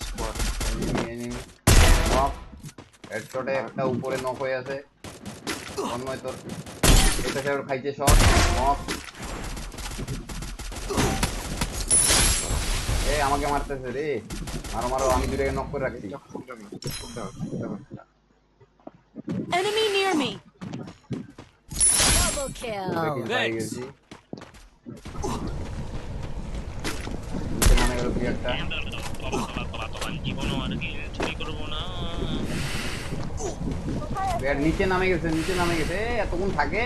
স্কোয়াড নক হেডশটে একটা উপরে নক হয়ে আছে অন্য তোর এটা সেটা খাইছে শট নক এই আমাকে মারতেছে রে মারো মারো আমি দুটাকে নক করে রাখছি Enemy near me. Double kill. পাই গেছি নিচে নামে গেল প্লেয়ারটা তলা জীবনও আর কি চুরি করবো না প্লেয়ার নিচে নামে গেছে এতক্ষণ থাকে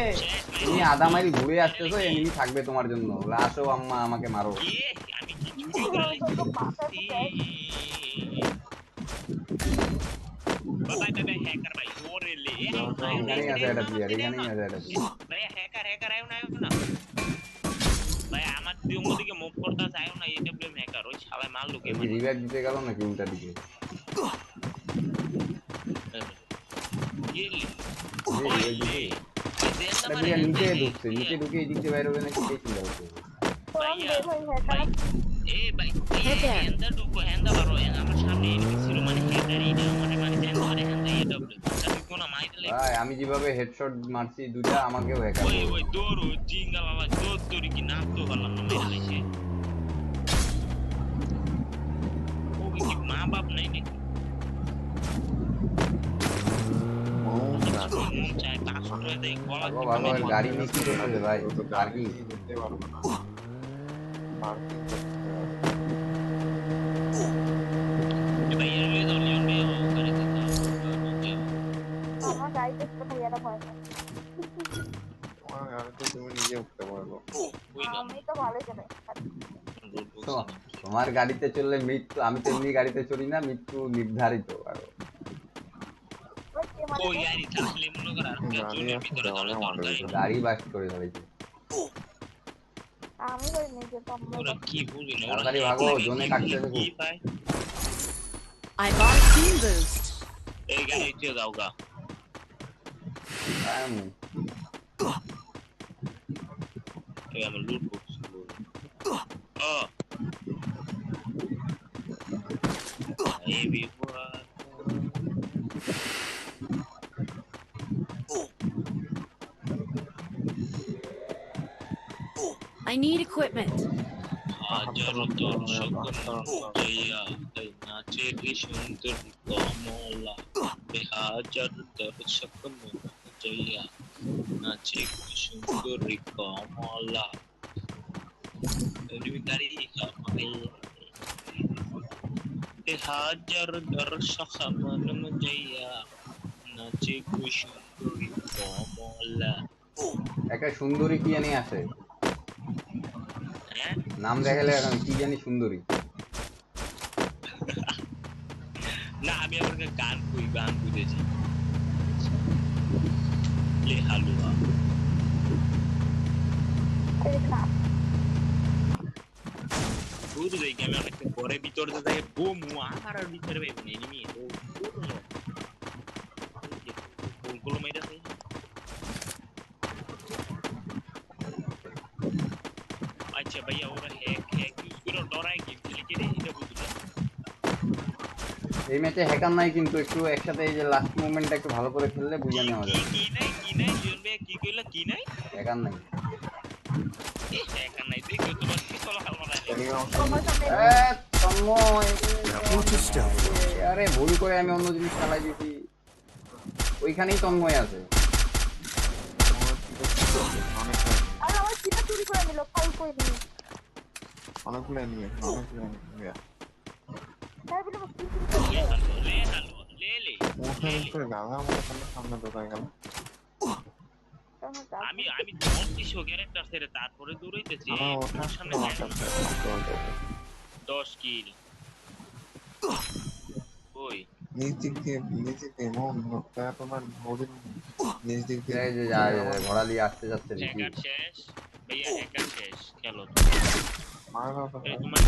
তুমি আধা মাইল ঘুরে আসতেছো এমনি থাকবে তোমার জন্য বলে আসো আম্মা আমাকে মারো কি আমি কি চুরি করে লাইছি বাবা হ্যাকার ভাই ওরে লে এখানেই আছে একটা প্লেয়ার এখানেই আছে একটা প্লেয়ার ভাই হ্যাকার আয়ো না ভাই আমার দিকে ওদিকে মুভ করতে চাইও না এটা ব্লেম হ্যাকার ওই শালা মাল লুকে রিভাইভ দিতে গেল নাকি উল্টা দিকে গেলি এই দিকে আরে ভাইয়া নিচে ঢুকছে, নিচে ঢুকে এই দিক দিয়ে বাইরে হবে নাকি সেই চিন্তা করতে হবে। কোন বের হই হেডা এ ভাই Head there. হেন্দা ঢুকো হেন্দা বারো আমার সামনে এনিমি ছিল মানে হেডারই না মানে হেন্দা মানে হেন্দা এডব্লিউ তুমি কোন মাইরে ভাই আমি যেভাবে হেডশট মারছি দুইটা আমাকেও হ্যাকার ওই ওই দৌড় জিঙ্গালা দৌড় কি নাম তো গেলাম না মেরে লাইছে ও কি মা বাপ নাই নাকি মন চায় কাস্টরে দেই গলা ভাগো ভাগো আর গাড়ি নিয়ে কি করতে ভাই পার্কিং যেতে পারবো না পার্কিং ভাই এর লই দাও লিওন ভাই ও করে দিতে আমার গাড়ি দেখতে ভাইয়ারা ভয় পায়। তোমার গাড়িতে তুমি নিজে উঠতে পারবো ওই না আমি তো ভালো চালাই তোমার গাড়িতে চললে মৃত্যু, আমি তো এমনি গাড়িতে চলি না, মৃত্যু নির্ধারিত আর ওই কে মানে ওই গাড়ি থাকলে মনে কর আর জনের ভিতরে ধরে দরকারই গাড়ি বাস্ট করে ধরেছে। আমি কই নিজে তো আমরা ওরা কি বুঝি না তাড়াতাড়ি ভাগো, জোনে কাটতে থাকো। কি পায় I got team boost. এই গাড়ি দিয়ে দাও গা এই আমার লুট বক্স এই বিপুয়া I need equipment. হাজার দর্শক জয়া এই নাচে কি সুন্দর কমলা হাজার দর্শক জয়া নাচে কি সুন্দর কমলা তুমি গাড়ি খামাই হাজার দর্শক মন জয়া নাচে কি সুন্দর কমলা একটা সুন্দরী কি জানি আছে, হ্যাঁ নাম দেখালে এখন কি জানি সুন্দরী। না আমি আমার গান বুঝেছি লে হালুয়া এই না দূর যাই আমি অনেক পরে ভিতর যে যাই বুম আমার আর ভিতরে ভাই এনিমি ও কোন মাইরা আছে আচ্ছা ভাইয়া ওরা হ্যাক ইউজ করে ডরাই গেম খেলে কি রে এটা বুঝলাম এই ম্যাচে হ্যাকার নাই কিন্তু একটু একসাথে এই যে লাস্ট মুভমেন্টটা একটু ভালো করে খেললে বুঝে নেওয়া যাবে। কি নাই জিয়ন ভাই কি কইলা কি নাই হ্যাকার নাই হ্যাকার নাই দেখো তোমার কি কলা হাল মারাই তোমার সামনে তন্ময়, Move to stealth. আরে ভুল করে আমি অন্য জিনিস চালাই দিয়েছি, ওইখানেই তন্ময় আছে। আর আমার চিটা চুরি করে নিল ফাইল কই দিই অনেকগুলো নিয়ে তাই বলে কি চুরি করে লে হালুয়া লে ওখানে করে গাধা মতো সামনে দৌড়ায় গেল আমি 30 ক্যারেক্টার ছেড়ে তারপরে দৌড়াইতেছি ওঠার সামনে সামনে 10 কিল ওই নিজ দিক দিয়ে মন তোমার হরিণ নিজ দিক দিয়ে এই যে যা ঘোড়া দিয়ে আসতে যাচ্ছে নাকি হ্যাকার শেষ ভাইয়া হ্যাকার শেষ খেলো মার বাবা এই তোমার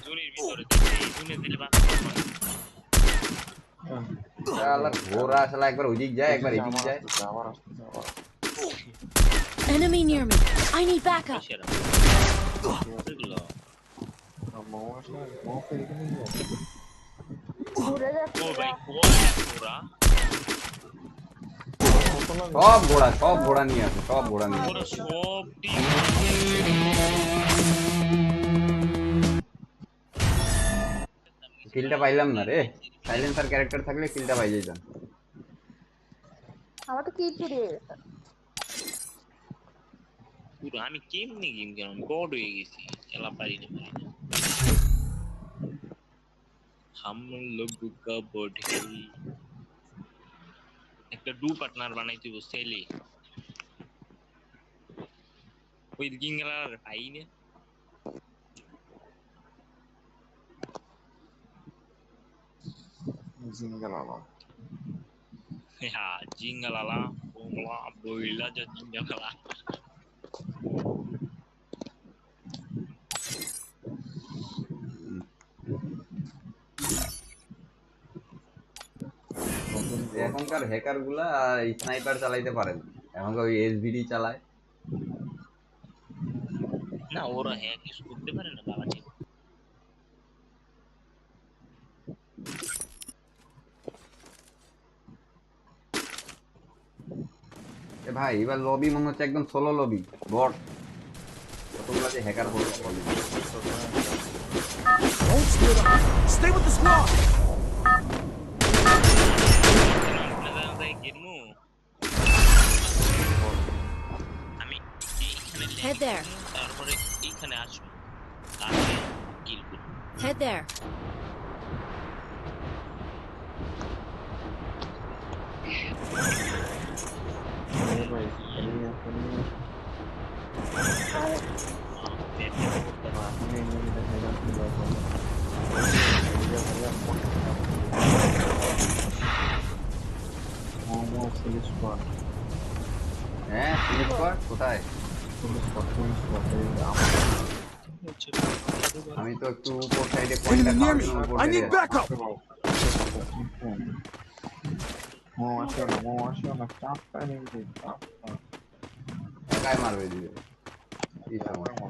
জোনের ভিতরে এই জোনে দিলে বাঁচতে পারবে শালা ঘোড়া শালা একবার ওইদিক যায় একবার এদিক যায়। আবার আসতেছে আবার Enemy near me. I need backup. সেরা এগুলো মৌ আসলে মৌ ফেলে নিয়ে যাবে ঘুরে যাচ্ছে ও ভাই কোরা সব ঘোড়া নিয়ে আসে, সব ঘোড়া নিয়ে আসে। ওরা সব টিম কিলটা পাইলাম না রে, সাইলেন্সার ক্যারেক্টার থাকলে কিলটা পাই যেতাম। আমার তো কি চুরি হয়ে গেছে পুরো আমি কেমনি গেম কেন গড হয়ে গেছি খেলা পারি না हम लोग कबड्डी একটা ডু পার্টনার বানাইতে বসেলি ওই গিংলার ভাই নে জিঙ্গালালা হ্যাঁ জিঙ্গালালা বংলা বইলা যা জিঙ্গালালা এখনকার হ্যাকার গুলা স্নাইপার চালাইতে পারে না, এখনকার ওই এসভিডি চালায়। না ওরা হ্যাক ইউজ করতে পারে না বাবা ঠিক। এ ভাই এবার লবি মনে হচ্ছে একদম সোলো লবি, বট কতগুলা যে হ্যাকার বলতে বলি। Don't split up. Stay with the squad. আমি এইখানে Head there. তারপরে এইখানে আসবো, তারপরে কিল করব। Head there. ভাই আমি এখন আপনি এমনি দেখা যাচ্ছে যখন মোমো পুলিশ স্কোয়াড হ্যাঁ পুলিশ স্কোয়াড কোথায়? আমি তো একটু উপর সাইডে পয়েন্টটা Enemy near me. উপর I need সাইডে backup. মোমো আসো না চাপটা নেই চাপটা একাই মারবে দিবে কি সমস্যা?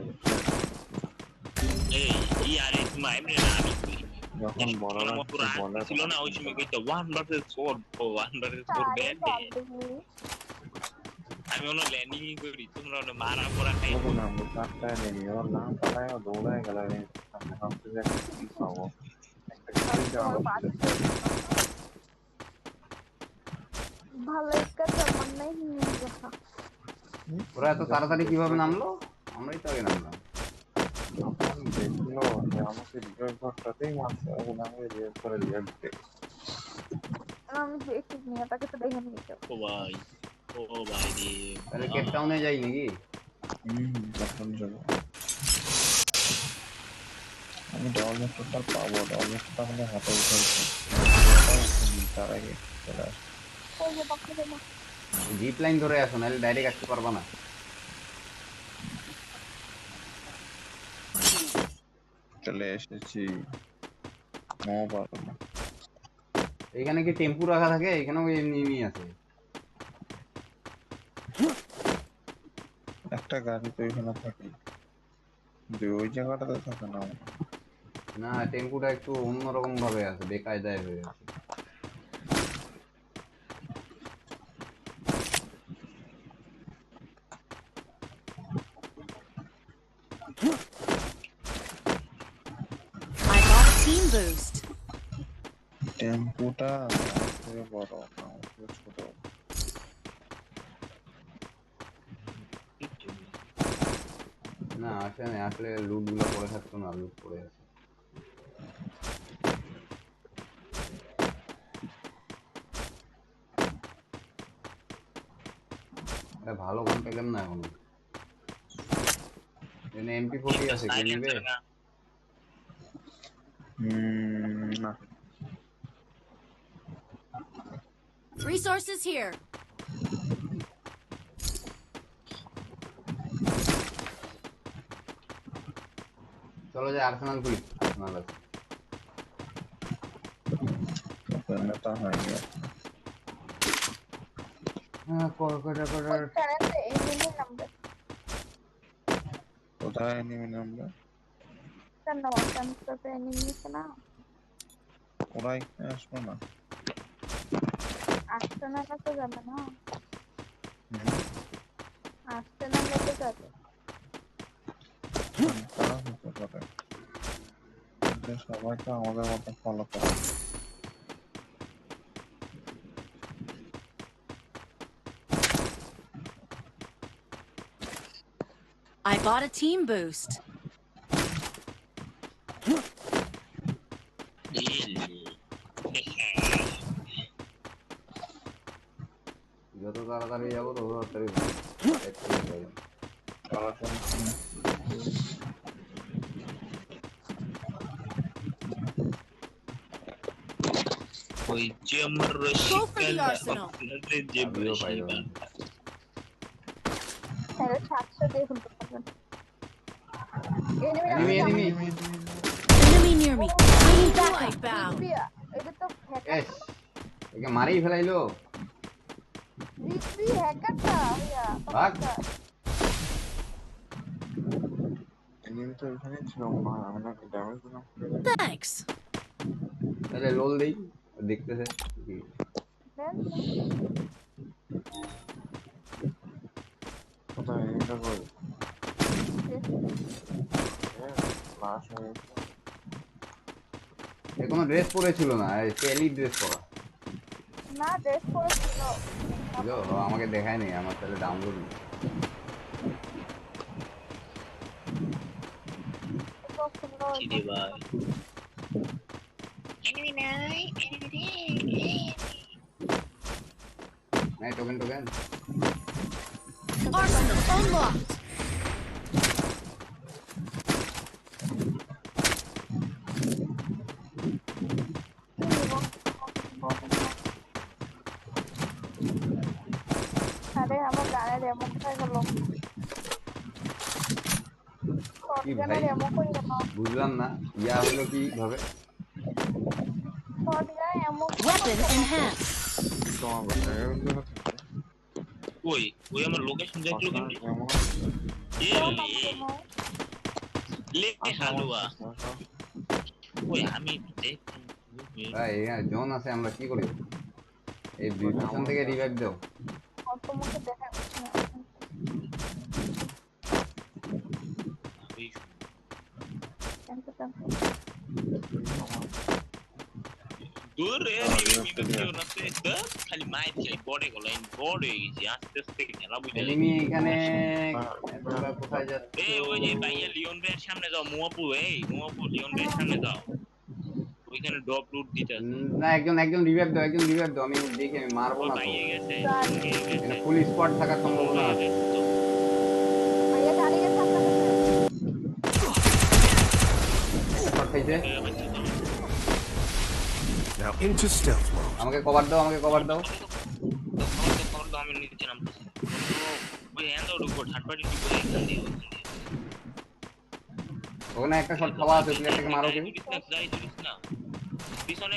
এই আরে তুমি এমনি না আমি করি। যখন বড়রা আমার পুরো বলে ছিল না ওই সময় কইতো 1 ভার্সেস 4 1 ভার্সেস 4 ব্যাড। আমি ওনো ল্যান্ডিং করি, তোমরা ওনো মারা পড়া খাই। তখন আমি চাপটা নেই ওর নাম পালায় দৌড়ায় গেল রে আমি ভাবতে যে কি পাবো একটা কিল দেওয়া ভালো একটা তেমন নাই নিয়ে দেখা। ওরা এত তাড়াতাড়ি কিভাবে নামলো? আমরাই তো আগে নামলাম। যখন দেখলো যে আমাকে রিভাইভ ঘরটাতেই মারছে এখন আমি রিভাইভ করে দিয়ে দিতে আমি দেখি নিয়ে তাকে তো দেখে নিয়েছি। ও ভাই রে। তাহলে কেপ টাউনে যাই নাকি? যখন যাবো আমি ডলমেটরটা পাবো, ডলমেটরটা আমাদের হাতে উঠেছে তার আগে চলে আসে ওই যে বাকি দেবো। জিপ লাইন ধরে আসো, নাহলে ডাইরেক্ট আসতে পারবা না। চলে এসেছি মোমো পাবো না এখানে কি টেম্পু রাখা থাকে? এখানেও এমনি আছে। একটা গাড়ি তো এখানে থাকে যে ওই জায়গাটাতে থাকে না না টেম্পুটা একটু অন্যরকম ভাবে আছে, বেকায়দায় হয়ে আছে। I got a team boost. টেম্পুটা থেকে বড় না ছোট না আসলে আসলে লুট গুলো পড়ে থাকতো না, লুট পড়ে আছে। ভালো গান পেলাম না এখন। এখানে MP40 আছে, কে নিবে? না Resources here. চলো যে আর্সেনাল করি, আর্সেনাল আছে। নেতা হয়নি হ্যাঁ চ্যানেলে এই দিনের নাম্বার কোথায় এনিমি নামবে কেন ট্রান্সফারে নিয়েছে না ওরাই আসবে না আসতে না তো যাবে না আসতে না তো যাবে তারা হতে পারে যে সবাই তো আমাদের মতো ফলো করে I got a team boost. যত তাড়াতাড়ি যাবো তত তাড়াতাড়ি ওই যে আমার Go for the arsenal. যে আমিও পাইলাম না। তাহলে 700 দিয়ে খুলতে পারবেন Enemy, enemy. Enemy near me. I need backup. Bound. এটা তো এস, একে মারেই ফেলাইলো। রিসি হ্যাকারটা ভাইয়া ভাগ। এনিমি তো এখানে ছিল না, আমরা ড্যামেজ দিলাম। Thanks. তাহলে লোল দেই, দেখতেছে দেন কোথায় এটা কই? লাশ হয়ে গেছে। এ কোনো ড্রেস পরেছিল না, টেলি ড্রেস পরা না ড্রেস পরেছিল ছিল। ও, আমাকে দেখায় নেই, আমার তাহলে ডাউনলোড নেই। তো সুন্দর কি রে ভাই এনিমি নাই নাই টোকেন টোকেন। Arsenal unlocked. আরে আমার গানের এমন হয়ে গেল কি ভাই? গানের এমন হয়ে গেল বুঝলাম না, ইয়া হলো কি ভাবে? গানের এমন Weapon in hand. তোমার বাসায় এগুলো থাকে। ওই ওই আমার লোকেশন দেখলো পাশা কেমনে কেমন? লে হালুয়া ওই আমি দেখ ভাই এখানে জোন আছে, আমরা কি করি? এই পিছন থেকে রিভাইভ দাও। তোমাকে দেখা যাচ্ছে না কিন্তু দূর রে খালি মাইর খালি বড়ে গেল বড় হয়ে গেছি আস্তে আস্তে খেলা বুঝে এনিমি এখানে তোমরা কোথায় যাচ্ছে? এই ওই যে ভাইয়া লিওন ভাইয়ের সামনে যাও মুয়াপু লিওন ভাইয়ের সামনে যাও ওইখানে ড্রপ লুট দিতে আছে না, একজন রিভাইভ দাও, একজন রিভাইভ দাও, আমি দেখি আমি মারবো ওই না তো। ভাইয়া গেছে এখানে ফুল স্পট থাকার সম্ভাবনা আছে। ভাইয়া দাঁড়িয়ে গেছে আপনার কাছে শট খাইছে। Now into stealth mode. আমাকে কভার দাও, আমাকে কভার দাও। আমি নিচে নামতেছি ওই হ্যান্ড আউট উপর হাটপাটি ঢুকে এখান দিয়ে ওখানে একটা শট খাওয়া আছে, তুমি এটাকে মারো কেউ। যাই দিস না পিছনে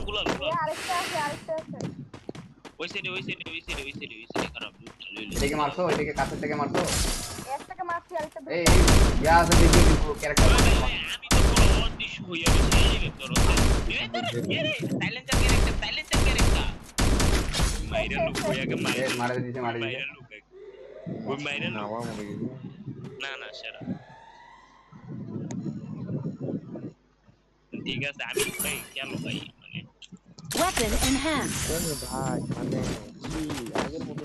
গুলা আরেকটা আছে ওই সাইডে খারাপ এটাকে মারছো, এটাকে কাছের থেকে মারছো। একটাকে মারছি আরেকটা এই ইয়া আছে দেখি ক্যারেক্টার। আমি তো পুরো অদৃশ্য হইয়া গেছি এই রে তোর সাইলেন্সার ক্যারেক্টার মাইরা লোক হইয়াকে মারে দিছে মাইরা লোক ওই মাইরা লোক আবার মরে গেছে। না সেরা ঠিক আছে আমি ভাই কেন ভাই মানে Weapon in hand. আরে ভাই মানে কি আগের মতো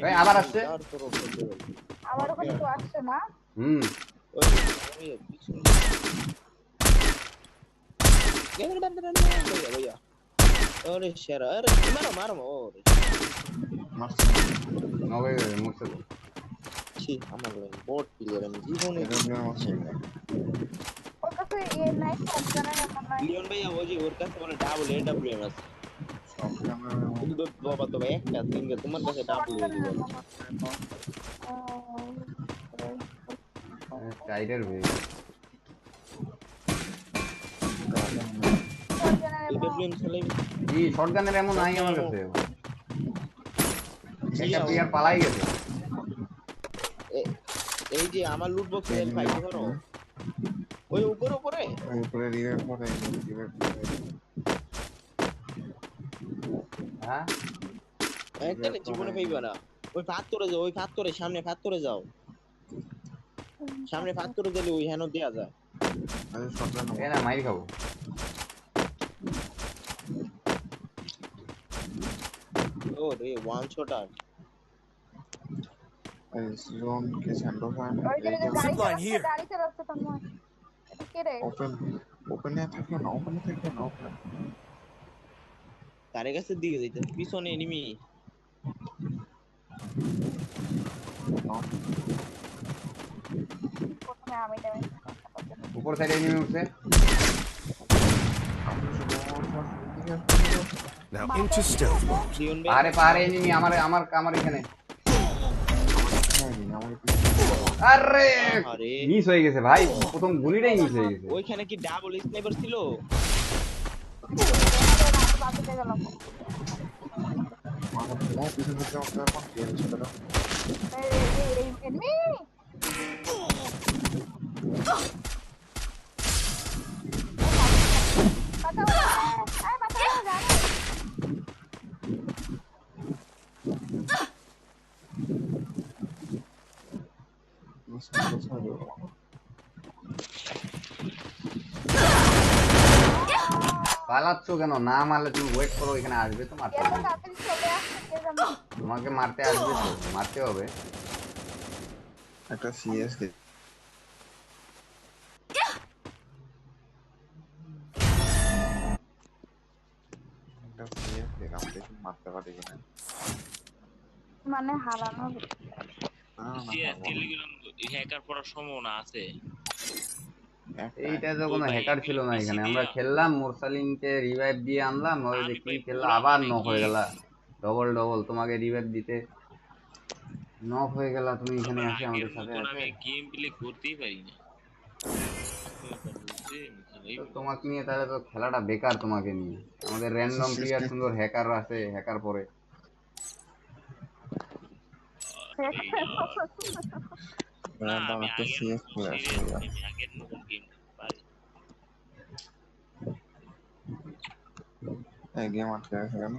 ভাই আবার আসছে। আমার ওখানে তো আসছে না হুম अरे शेर अरे मारो मारो और নবে মুছে দাও। ছি আমার বট প্লেয়ার আমি জীবনে ওর কাছে এই নাইট জানা এমন নাই লিওন ভাই ওজি ওর কাছে বলে ডাবল এডব্লিউএম আছে কিন্তু তো বাবা তো ভাই একটা সিঙ্গেল তোমার কাছে ডাবল এডব্লিউএম টাইডার ভাই এডব্লিউএম চালাই কি শটগানের এমন নাই আমার কাছে। একটা প্লেয়ার পালাই গেছে। এই যে আমার লুট বক্স এর ভাই ধরো ওই উপরে উপরে রিভাইভ করে হ্যাঁ একটা জীবনে পাইবা না ওই ফাত্তরে যাও ওই ফাত্তরে সামনে ফাত্তরে যাও সামনে ফাত্তরে গেলে ওই হেন দেয়া যায় আরে শটগান এ না মাইর খাবো। ও রে ওয়ান শট আর জোন के सैंडो फैन ওই যে Zipline here. গাড়ি চালাচ্ছে তোমার এটা কে রে ओपन থাকে না ওপেন তারে কাছে দিকে যাইতে পিছনে এনিমি প্রথমে আমি ড্যামেজ উপর সাইডে এনিমি উঠছে। Now into stealth mode. Leon ভাই পাহাড়ে পাহাড়ে এনিমি আমার এখানে। আরে আরে মিস হয়ে গেছে ভাই, প্রথম গুলিটাই মিস হয়ে গেছে। ওইখানে কি ডাবল স্নাইপার ছিল বাঁচিতে গেলাম আমার তোমার পিছন থেকে আমাকে এখন গেম ছিল এই এমনি পালাচ্ছো কেন? না মারলে তুমি ওয়েট করো, এখানে আসবে তো মারতে হবে। তোমাকে মারতে আসবে তো, মারতে হবে। একটা সিএস কে একটা সিএস গেলাম দেখি মারতে পারি কিনা মানে হারানো সিএস টেলিগ্রাম হ্যাকার পড়ার সম্ভাবনা আছে। এইটা তো কোনো হ্যাকার ছিল না, এখানে আমরা খেললাম, মোরসালিনকে রিভাইভ দিয়ে আনলাম, ওই যে কি খেললাম, আবার নক হয়ে গেল, ডবল ডবল তোমাকে রিভাইভ দিতে নক হয়ে গেল, তুমি এখানে আসে আমাদের সাথে আছে। আমি গেম প্লে করতেই পারি না তো তোমাকে নিয়ে তাহলে তো খেলাটা বেকার, তোমাকে নিয়ে। আমাদের র্যান্ডম প্লেয়ার সুন্দর হ্যাকার আছে, হ্যাকার পরে র্যান্ডম একটা সিএস প্লেয়ার ছিল আগের নতুন গেম পারি এই গেম আটকে গেছে কেন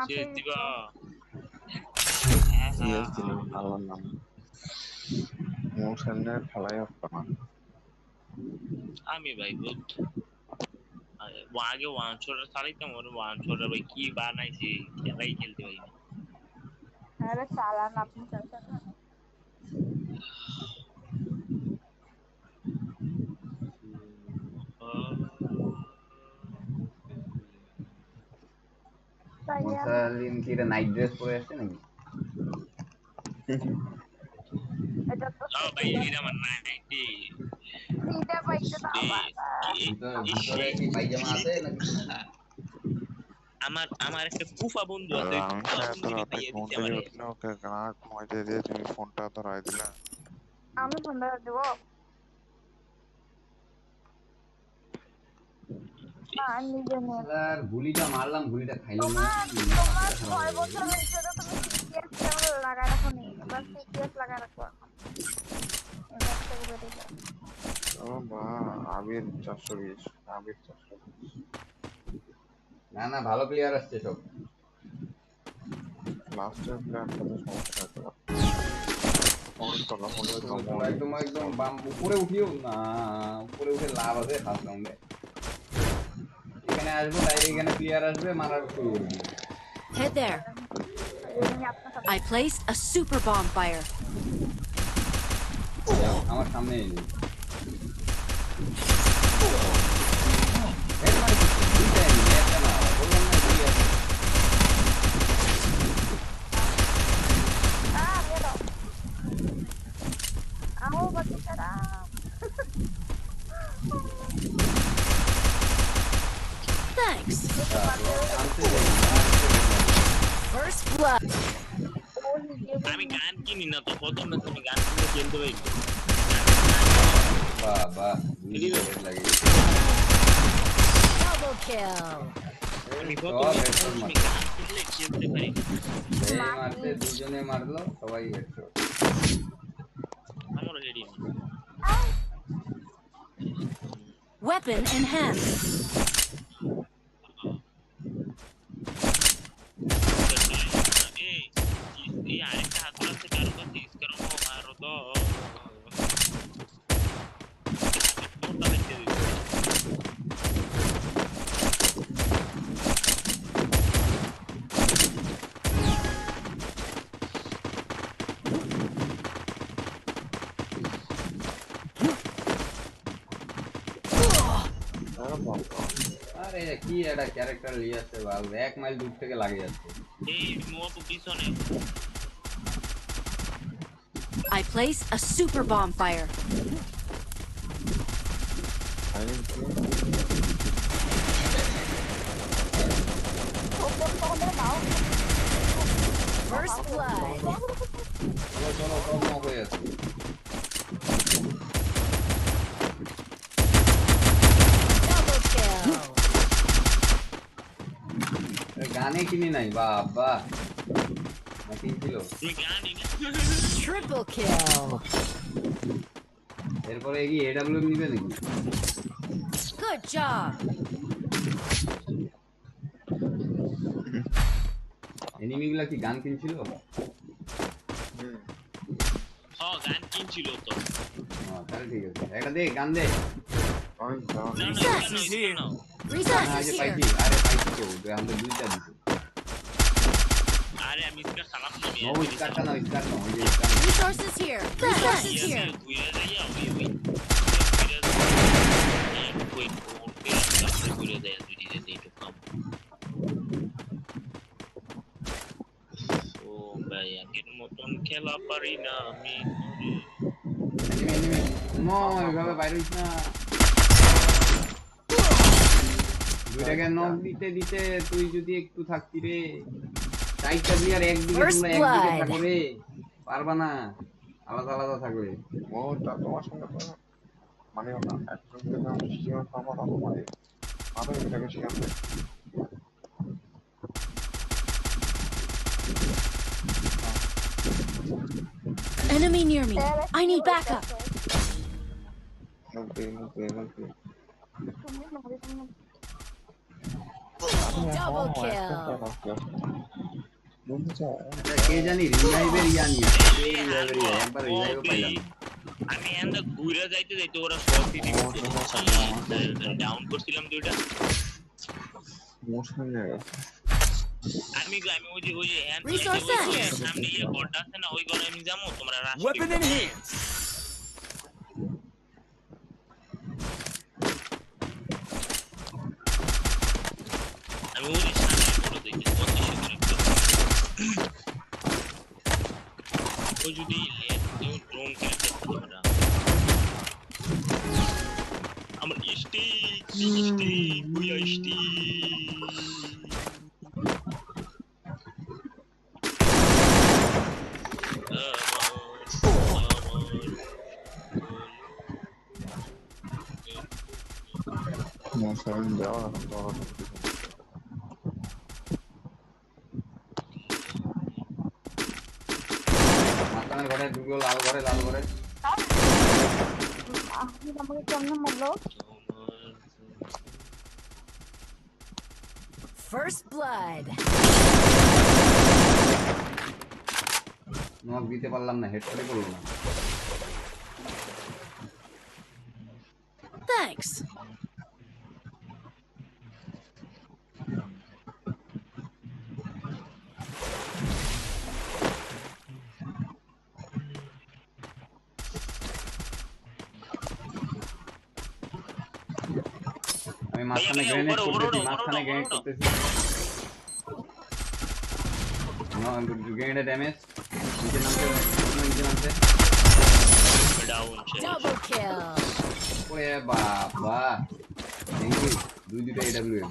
সিএস দিবা সিএস দিল আল্লাহর নাম মোর সামনে খেলাই হতো না আমি ভাই বুঝ আগে ওয়ান শটার চালাইতাম, ওর ওয়ান শটার ভাই কি বানাইছে, খেলাই খেলতে পারি না। আরে চালান আপনি চালান মোরসালিন কি এটা নাইট ড্রেস পরে আসছে নাকি? এটা তো ভাই এটা আমার 90 এইটা পাইতে দাও ভিতরে কি পায়জামা আছে নাকি? আমার আমার একটা কুফা বন্ধু আছে, আমি কুফা তো বন্ধু রাতে পাইয়ে ঘুম দিতে থেকে আমারে। উঠলে ওকে গান ঘুমাইতে দিয়ে তুমি ফোনটা ধরাই দিলা আমি ফোন দেব না নিজে নে আর গুলিটা মারলাম, গুলিটা খাইলো না। তোমার 6 বছর হয়েছে তো তুমি সিরিয়াস কেমন লাগা রাখো নি বাস সিরিয়াস লাগা রাখো এবার থেকে বেরিয়ে যাও ও বা আবির 420 আবির 420 না না, ভালো প্লেয়ার আসছে সব। লাস্টের প্লেয়ারটা তো সমস্যা থাকতে পারে একদম একদম বাম উপরে উঠিও না, উপরে উঠে লাভ আছে ফার্স্ট রাউন্ডে। এখানে আসবো, ডাইরেক্ট এখানে প্লেয়ার আসবে, মারার শুরু করবি। Head there. I placed a super bonfire. আমার সামনে এলি आओ बच्चे करा Thanks. First blood. আমি গান কিনি না তো, প্রথম ম্যাচ আমি গান কিনে খেলতে পারি না। বাহ বাহ, লাগে Double kill. আমি সব প্রথম headshot ম্যাচ মারছে। গান কিনলে খেলতে পারি না। এই মারছে, দুজনে মারলো, সবাই হেডশট। আমারও হেডি না। Weapon in hand. এই আরেকটা হাতুড় আছে কারো কাছে, ইসকারো মারো তো মোটা হচ্ছে আরে এটা কি একটা ক্যারেক্টার নিয়ে আসছে, বাল 1 মাইল দূর থেকে লাগে যাচ্ছে। এই মোটো পিছনে I placed a super bonfire. First blood. চলো চলো, সব নক হয়ে যাচ্ছে। Double kill. কিনি নাই বাবা না কিনছিল তুমি গান Triple kill. এরপরে কি এডব্লিউএম নিবে নাকি Good job. এনিমিগুলা কি গান কিনছিল গান কিনছিল তো তাহলে ঠিক আছে একটা দে গান দে ওই যাও না না He's here. না Resources যে here. পাইছি আরে পাইছি তো আমাদের দুইটা দিছে আরে আমি ইসকা খারাপ না নো স্টার্ট না স্টার্ট না ওই যে start Resources here. Resources here. ঘুরে যাইয়া ঘুরে দেয় দুই দিন একটু কম ও ভাই আগের মতন খেলা পারি না আমি এনিমি নো এভাবে বাইরে হইছ না দুইটাকে নক দিতে দিতে তুই যদি একটু থাকতি রে চাইটা দিয়ে আর একদিকে First তোমরা একদিকে blood. থাকো রে পারবা না আলাদা আলাদা থাকবে ওটা তোমার সঙ্গে তো মানে না একজন থেকে আমি শিওর আমার অত মানে আরো এটাকে শিখাতে Enemy near me. I need backup. নব্বই তুমি নবী তুমি Double kill. এটা কে জানি রিভাইভের জানি একবার রিভাইভ পাইলাম আমি এন্ড ঘুরে যাইতে যাইতে ওরা শর্টই দিচ্ছে ডাউন করছিলাম দুইটা মোশন নেই আমি আমি ওই যে হ্যান্ড Resources here. সামনে ইয়ে ঘরটা আছে না ওই ঘরে আমি যাবো তোমরা রাশ Weapon in hand. আমি ওই যে সামনে করে দেখি বন্ধু করে ও যদি ড্রোন কিল করতে তোমরা আমার ইস্টি বুয়া ইস্টি মোশন দেওয়া তো মাথার ঘরে ঢুকলো লাল ঘরে আপনি আমাকে কেমন মারলো First blood. নক দিতে পারলাম না হেড করে করলো না Thanks. আমি মাঝখানে গ্রেনেড করতেছি গ্রেনেড ড্যামেজ নিচে নামতে ডাউন Double kill. ওরে বাবা থ্যাংক ইউ দুইটা AWM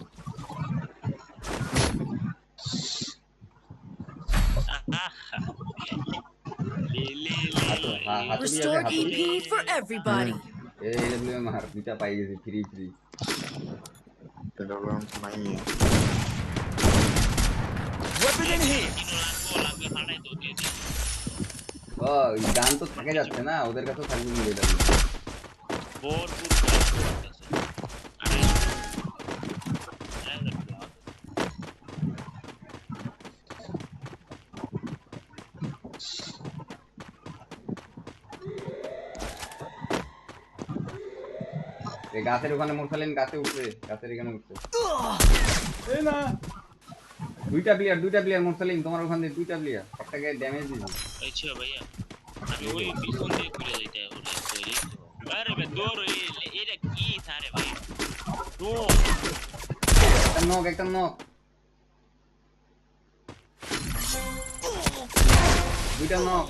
Restore EP for everybody. AWM আর দুইটা পাই গেছি ফ্রি এটা নাই Weapon in hand. ও গান তো থাকে যাচ্ছে না ওদের কাছেও থাকবে মিলে যাবে এই গাছের ওখানে মোরসালিন গাছে উঠছে গাছের এখানে উঠছে এই না দুইটা প্লেয়ার মোরসালিন তোমার ওখানে দুইটা প্লেয়ার একটাকে ড্যামেজ দিয়েছে আচ্ছা ভাইয়া আমি ওই পিছন দিয়ে ঘুরে যাইতে বলে তৈরি আরে বে দৌড় এটা কি সারে ভাই দৌড় একটা নক দুইটা নক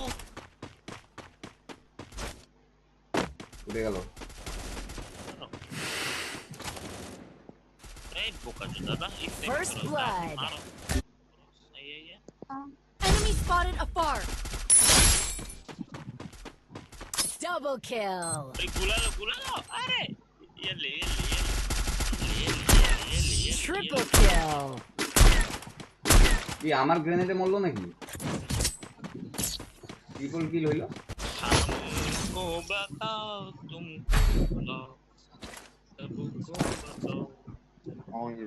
উঠে গেল এই বোকা দাদা First blood. এই Enemy spotted afar. Double kill. এই গুলালো আরে ইয়ে Triple kill. কি আমার গ্রেনেডে মরলো নাকি? ট্রিপল কিল হইলো। हमको बताओ तुमको बताओ सबको बताओ ওই যে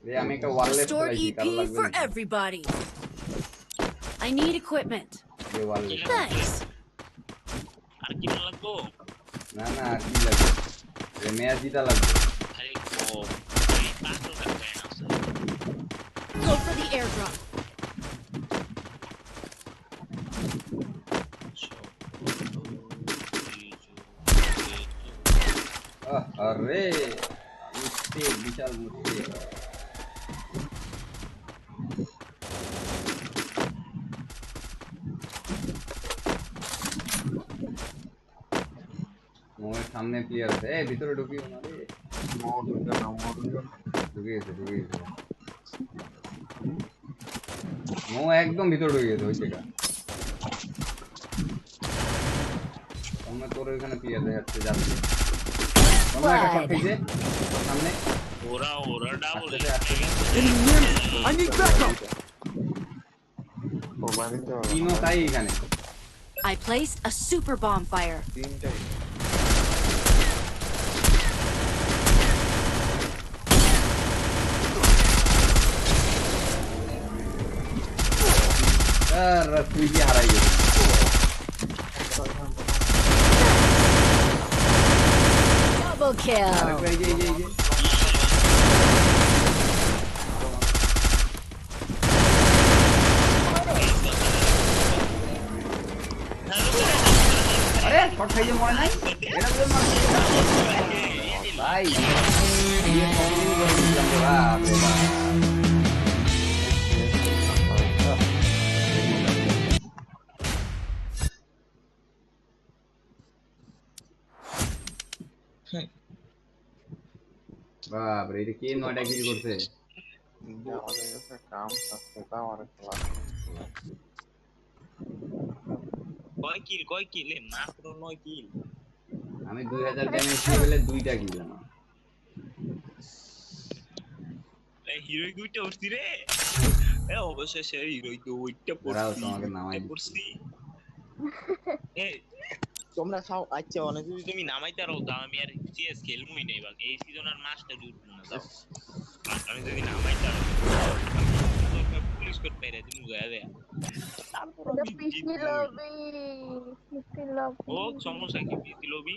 রে আমি একটা ওয়ারলেস Store চালাইছি, EP কারো লাগবে for নাকি? everybody. I need equipment. যে ওয়ারলেস। Thanks. আর কি লাগবো না না আর কি লাগবে? রে ম্যাচ জিতা লাগবে। আরে ও এই পাঁচটা ফ্যান আছে Go for the airdrop. আরে মিস্টেক, বিশাল মিস্টেক। মোর সামনে প্লেয়ার আছে, এই ভিতরে ঢুকিও না রে। ঢুকিয়েছে মো একদম ভিতরে ঢুকে গেছে ওই জায়গা। সামনে তোর ওইখানে প্লেয়ার দেখাচ্ছে, যাচ্ছে সামনে একটা শট খেয়েছে সামনে। ওরা double Enemy near me. I need backup. ও বাড়িতে তিনও তাই এখানে। I placed a super bomb fire. তিনটাই আর তুই কি হারাই গেছিস। Double kill. আরেকবার এই যে আরে শট খাইয়ে মরে নাই এটা তো ভাই ये कौन कर दिया पूरा বাপ রে এটা কে নয়টা কিল করছে আমাদের কাছে কাম থাকতে তাও আর খেলা কয় কিল মাত্র 9 কিল আমি 2000 ড্যামেজ লেভেলে দুইটা কিল আমার এই হিরোই দুইটা উঠছি রে অবশেষে হিরোই দুইটা ওরাও তোমাকে নামাই পড়ছি এই তোমরা খাও আচ্ছা অনেক যদি তুমি নামাইতে রাও দাও আমি আর সিএস খেলমুই নাই বাকি এই সিজন আর মাস্টার উঠবো না দাও আমি যদি নামাইতে রাও পুলিশ করতে পারে তুমি গায়ে তারপর পিসি লবি ও সমস্যা কি পিসি লবি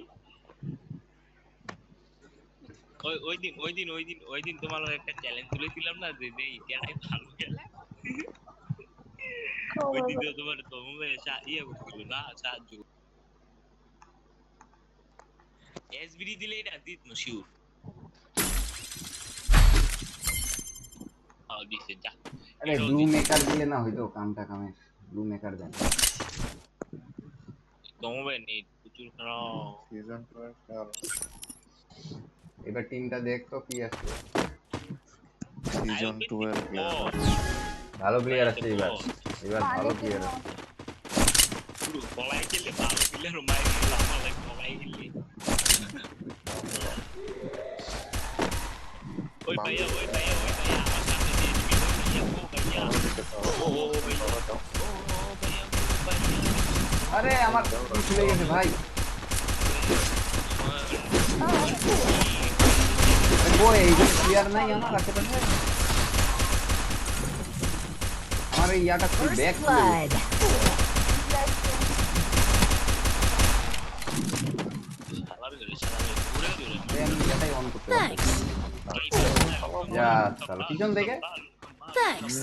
ওই দিন তোমার একটা চ্যালেঞ্জ তুলেছিলাম না যে এটাই ভালো খেলা ওই দিন তোমার ইয়ে করছিল না সাহায্য এসবিডি দিলে এটা দিত না শিওর দিছে যা আরে ব্লু মেকার দিলে না হইতো কামটা কামে ব্লু মেকার দেন তোমার নেট প্রচুর খারাপ সিজন 2 এর খেলা এবার টিমটা দেখ তো কি আছে সিজন 2 এর প্লেয়ার ভালো প্লেয়ার আছে এবার ভালো প্লেয়ার আছে পুরো পলাই খেলে ভালো প্লেয়ার মাই খেলা মানে পলাই খেলে ওই ভাইয়া আমার সামনে দিয়ে ভাইয়া ও ভাইয়া আরে আমার চলে গেছে ভাই ওই এই যে প্লেয়ার নাই আমার আশেপাশে আমার এই ইয়াটা কি ব্যাক Blood. আমি ইয়াটাই অন করতে পারছি Thanks. যা চল পিছন থেকে Thanks.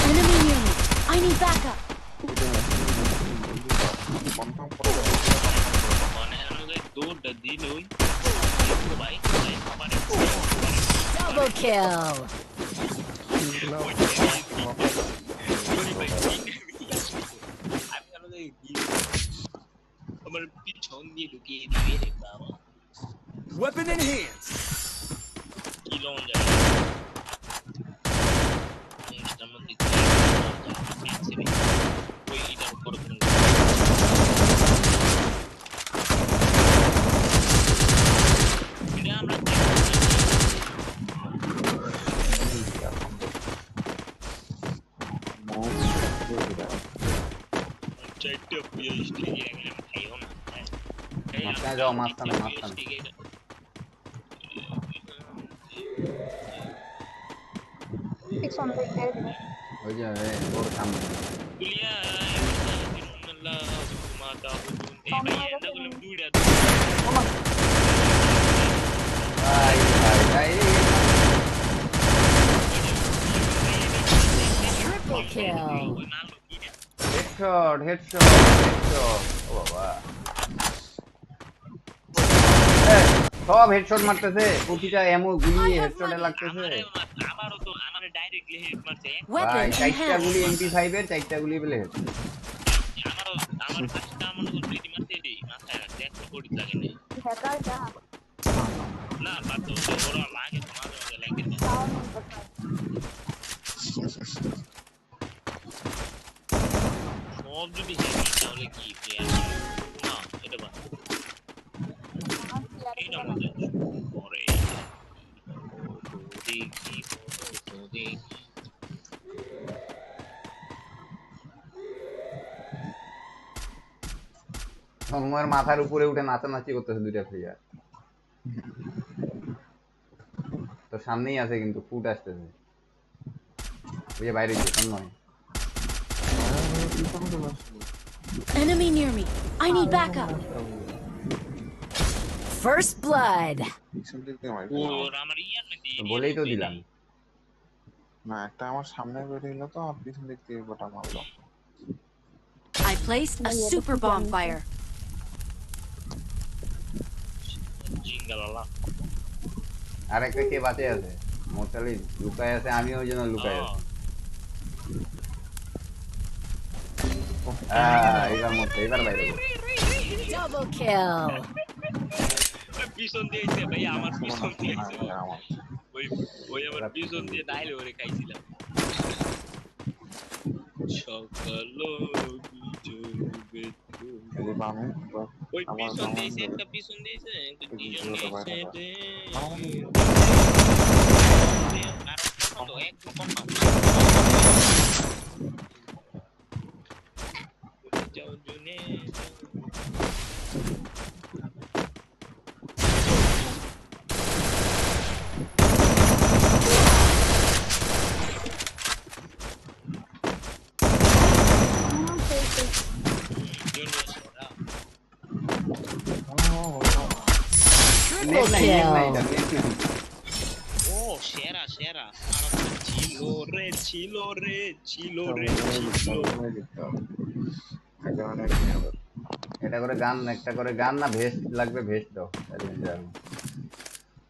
Enemy near me. I need backup. Double kill. আমার পিছন দিয়ে ঢুকিয়ে দিয়ে রে বাবা Weapon in hands. কি লং যায় জিনিসটা মধ্যে ওই এটার উপর মাঝখানে যাও, মাঝখানে। পিছন দিকে দিবে ওই যে ওর সামনে। কুলিয়া আল্লাহ মাতা হুজুন এই ভাই এটা বললাম দুইটা ভাই Triple kill. ওই মারলো দুইটা হেডশট। ও বাবা, সব হেডশট মারতেছে, প্রতিটা এমো গুলি হেডশটে লাগতেছে। আমারও তো আমার ডাইরেক্টলি হিট মারছে ভাই Weapon 4টা গুলি enhanced. MP5 এর 4টা গুলি বলে হেড। আমারও আমার পাঁচটা মনে করতে দিই মারতে দেই মাথায় রাখতে একটা কোটি লাগে না হ্যাকার যা না বাদ ওরা লাগে তো মাঝে মাঝে লাগে তো তাও মন করতে সব যদি হেড তাহলে কি প্লেয়ার না এটা বাদ এটা মজা পরে দেখি তোমার মাথার উপরে উঠে নাচানাচি করতেছে দুইটা প্লেয়ার। তো সামনেই আছে কিন্তু ফুট আসতেছে, ওই যে বাইরে গেছে নয়। Enemy near me. I need backup. First blood. পিছন দিক দিয়ে মারি। ওর আমার ইয়ার নাকি তো বলেই তো দিলাম। না, একটা আমার সামনে বেরিয়ে তো আর পিছন দিক দিয়ে গোটা মারলো। I placed a super bomb fire. জিঙ্গালালা আর একটা কে বাঁচে আছে, মোটালি লুকায় আছে, আমি ওই জন্য লুকায় আছি। এবার বাইরে Double kill. পিছন দিয়েছে ভাই আমার পিছন দিয়েছে আমার ওই আমার পিছন দিয়ে ডাইলে ওরে খাইছিলাম সকাল এই বামে ওই পিছন দিয়েছে একটা পিছন দিয়েছে একটা দুজন দিয়েছে আর তো একদম কম যাও জুনে Triple kill. ও সেরা সেরা ছিল রে এটা করে গান, একটা করে গান না ভেস্ট লাগবে, ভেস্ট দাও।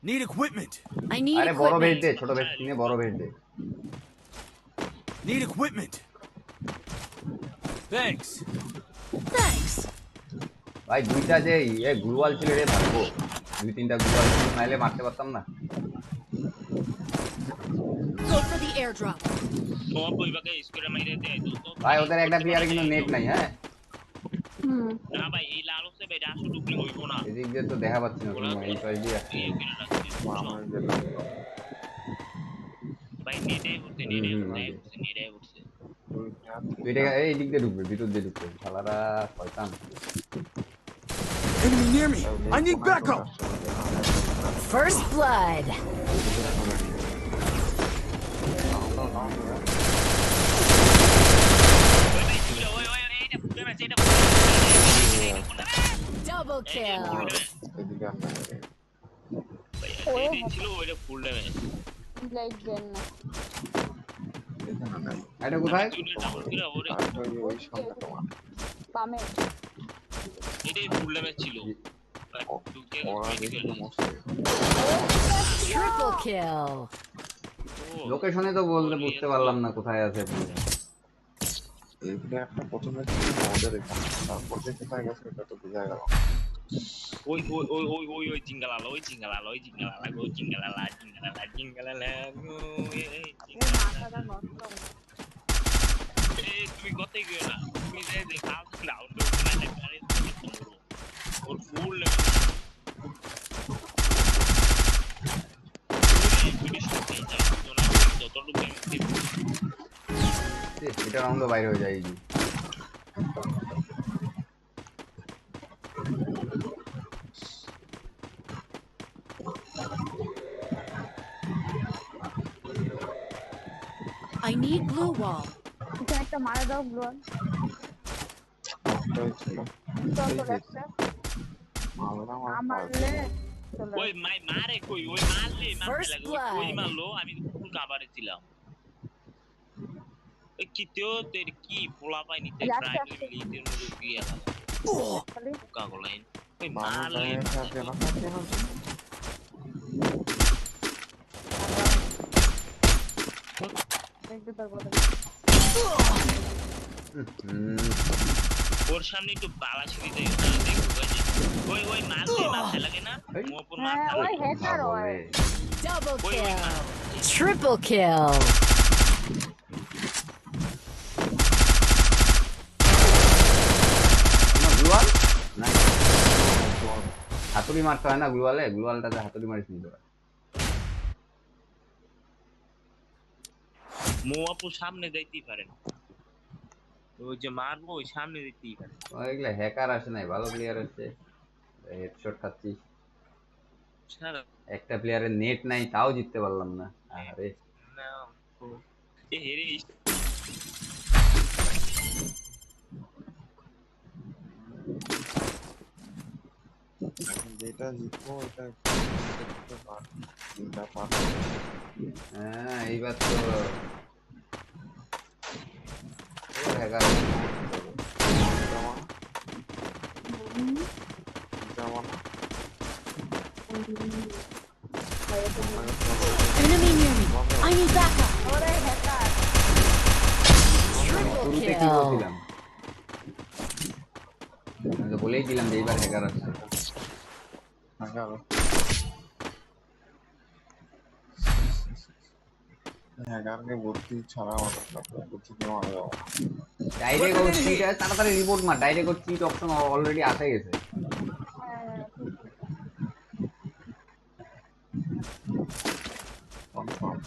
Need equipment. I need আরে বড় ভেস্ট দে, equipment. ছোট ভেস্ট কিনে বড় ভেস্ট দে। Need equipment. Thanks. Thanks. ভাই দুইটা যে গ্লুয়াল ছিল রে থাকবো, 2-3টা গ্লুয়াল ছিল, নাইলে মারতে পারতাম না। Go for the airdrop. সব বইবাকে স্কোরে মাইরে দেয় তো ভাই ওদের একটা প্লেয়ারে কিন্তু নেট নাই। হ্যাঁ না ভাই এই লাল হচ্ছে ভাই রাশো ঢুকলে হইব না এদিক দিয়ে তো দেখা পাচ্ছি না কোনো, এই পাশ দিয়ে এই কিনে রাখছি ভাই নেটে উঠছে তুই এটা এই দিক দিয়ে ঢুকবে, ভিতর দিয়ে ঢুকবে, শালারা শয়তান। Enemy near me. I need backup. First blood. Double kill. এদিকে আমরা ছিল ওইটা ফুল ড্যামেজ লাইট দেন না এখানে নাই। এটা কোথায়? ওই সামনে তোমার বামে এটাই ফুল ড্যামেজ ছিল ওরা দেখলো মস্ত। Triple kill. লোকেশনে তো বলতে বুঝতে পারলাম না কোথায় আছে। এই প্লেয়ারটা প্রথমে ছিল ওদের এখানে, তারপর যে কোথায় গেছে এটা তো বোঝা গেল। ওই জিঙ্গালালা মাথাটা নষ্ট তুমি কোথায় গিয়ে না তুমি যে খাও দাও ওর ফুল এটা রাউন্ড বাইরে হয়ে যায়। I need glue wall. এখানে একটা মারা দাও ব্লন একটাই ছিল চলে আসছে মারলাম আর আমারলে চলে ওই মারে কই ওই মারলে মারতে First লাগে blood. ওই মারলো আমি তো ফুল কাভারে ছিলাম ওই কি তোর কি পোলা পাই নিতে যাচ্ছে, ট্রাই যাচ্ছে। করি লিটের মধ্যে দিয়ে গেল খালি কাগলাইন ওই মারলে মারলে সাথে না সাথে না একটু তার বলে ওর সামনে একটু বালা ছিড়ি দেই দেখো ওই মারতে লাগে না এই। মোপর হ্যাঁ মারতে ওই লাগে হ্যাকার বলে ওই Double ওই kill. Triple kill. গ্লুয়াল না হাতুড়ি মারতে হয় না গ্লুয়ালে গ্লুয়ালটাতে হাতুড়ি মারিস নি তোরা মোয়াপু সামনে যাইতেই পারে না ওই যে মারবো ওই সামনে যাইতেই পারে ওইগুলা হ্যাকার আসে নাই ভালো প্লেয়ার আসছে হেডশট খাচ্ছিস সারা একটা প্লেয়ারের নেট নাই তাও জিততে পারলাম না আরে না এ হেরে এখন যেটা জিতবো ওটা তিনটা পাস হ্যাঁ এইবার তো hacker Enemy near me. I need backup. ওরে হ্যাকার Triple শুরুতে কি kill. বলছিলাম আমি তো বলেই দিলাম যে এইবার হ্যাকার আসছে হ্যাকারকে বুদ্ধি ছাড়া বুদ্ধি দিয়ে মারা যাবো ডাইরেক্ট ওর চিট তাড়াতাড়ি রিপোর্ট মার ডাইরেক্ট ওর চিট অপশন অলরেডি আসে গেছে কনফার্ম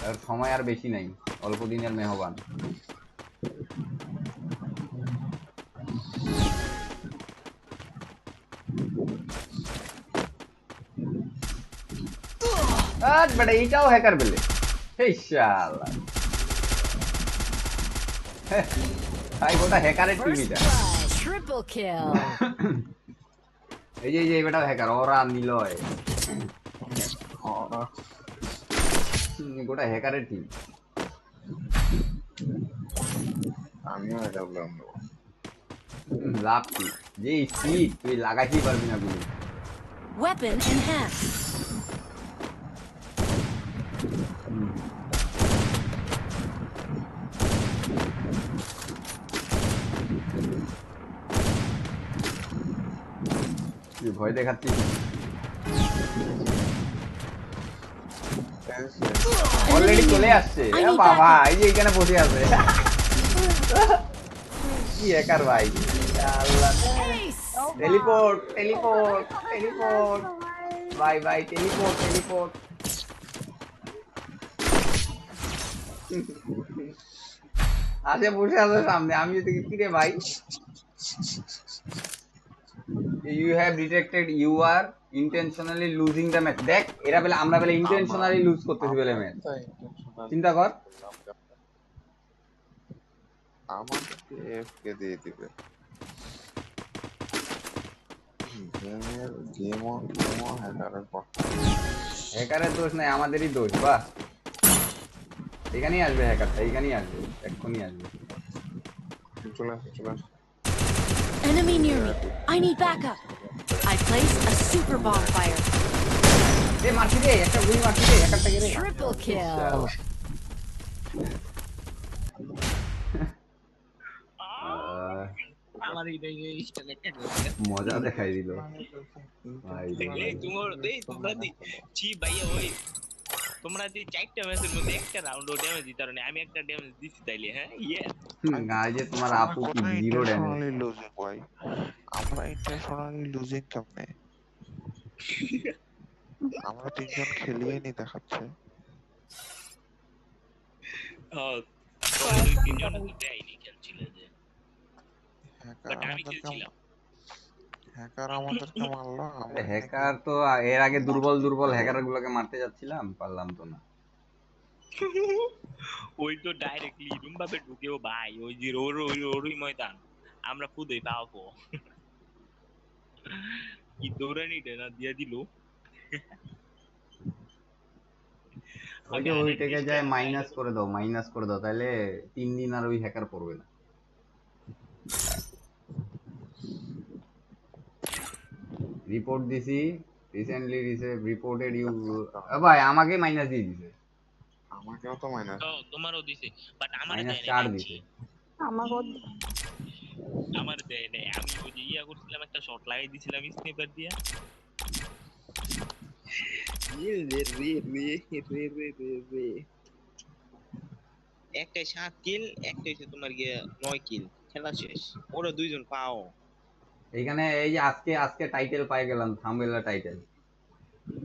আর সময় আর বেশি নাই অল্প দিনের মেহবান আজ বেটা এইটাও হ্যাকার পেলে এই শালা ভাই গোটা হ্যাকারের টিম First এটা blood. Triple kill. এই যে এই বেটাও হ্যাকার ওরা নিলয় গোটা হ্যাকারের টিম আমিও এটা বললাম লাভ কি যে স্পিড তুই লাগাইতেই পারবি না গুলি Weapon enhanced. তুই ভয় দেখাচ্ছিস অলরেডি চলে আসছে এ বাবা এই যে এখানে বসে আছে কি হ্যাকার ভাই আল্লাহ Ace. Teleport teleport teleport bye bye teleport teleport আসে বসে আছে সামনে আমি যদি কি রে ভাই you have detected you are intentionally losing the match দেখ এরা বলে আমরা বলে intentionally লুজ করতেছি বলে ম্যাচ চিন্তা কর আমাকে এফকে দিয়ে দিবে গেমও হ্যাকারের পর হ্যাকারের দোষ নাই আমাদেরই দোষ বাহ এখানেই আসবে হ্যাকারটা এখানেই আসবে এক্ষুনি আসবে চলে আসে চলে আসে Enemy near me. I need backup. I placed a super bonfire. এ মারছি রে একটা গুলি মারছি রে হ্যাকারটাকে রে Triple kill. আমার এই স্টাইলে মজা দেখাই দিল ভাই তোমরা চি ভাইয়া ওই তোমরা যে চারটা ম্যাচের মধ্যে একটা রাউন্ড ও ড্যামেজ দিতে পারো আমি একটা ড্যামেজ দিছি তাইলে হ্যাঁ ইয়ে গায়ে যে তোমার আপু কি জিরো ড্যামেজ লুজিং ভাই আমরা ইন্টারন্যাশনালি লুজিং কেমনে আমরা তিনজন খেলিয়ে নি দেখাচ্ছে তিনজন দেয়নি খেলছিল যে হ্যাকার আমাদেরকে মারলো হ্যাকার তো এর আগে দুর্বল দুর্বল হ্যাকার গুলোকে মারতে যাচ্ছিলাম পারলাম তো না ওই তো ডাইরেক্টলি রুম ভাবে ঢুকেও ভাই ওই যে ওরই ময়দান আমরা খুদই পাবো কি দৌড়ানি না দিয়ে দিল ওই যে ওইটাকে যায় মাইনাস করে দাও তাহলে 3 দিন আর ওই হ্যাকার পড়বে না। রিপোর্ট দিছি রিসেন্টলি রিপোর্টেড ইউ ভাই আমাকে মাইনাস দিয়ে দিছে। আমাকেও তো মাইনাস তো তোমারও দিছে বাট আমার মাইনাস দেয় 4 দিছে। আমাকে আমার দেয় নাই আমি ওই যে ইয়া করছিলাম একটা শট লাগাই দিছিলাম স্নাইপার দিয়া একটা 7 কিল একটা হইছে তোমার গিয়ে 9 কিল খেলা শেষ ওরা দুইজন পাও এইখানে এই যে আজকে টাইটেল পাই গেলাম থাম্বনেল টাইটেল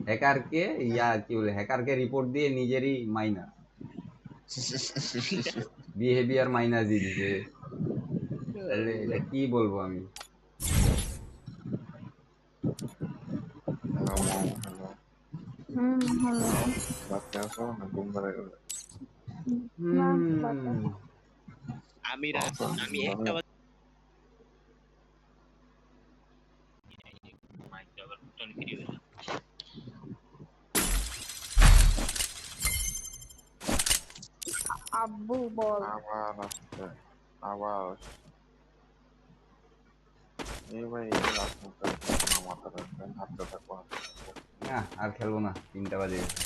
হ্যাকারকে কি বলে হ্যাকারকে রিপোর্ট দিয়ে নিজেরই মাইনাস বিহেভিয়ার মাইনাস দিয়ে দিছে। তাহলে এটা কি বলবো আমি? হ্যালো বাচ্চা আছো না ঘুম ধরে গেল? আমি একটা আব্বু বল আবার আসছে আবার এই ভাই লাস্ট মুখটা মাথাটা হাতটা থাকবো না আর খেলবো না 3টা বাজে গেছে।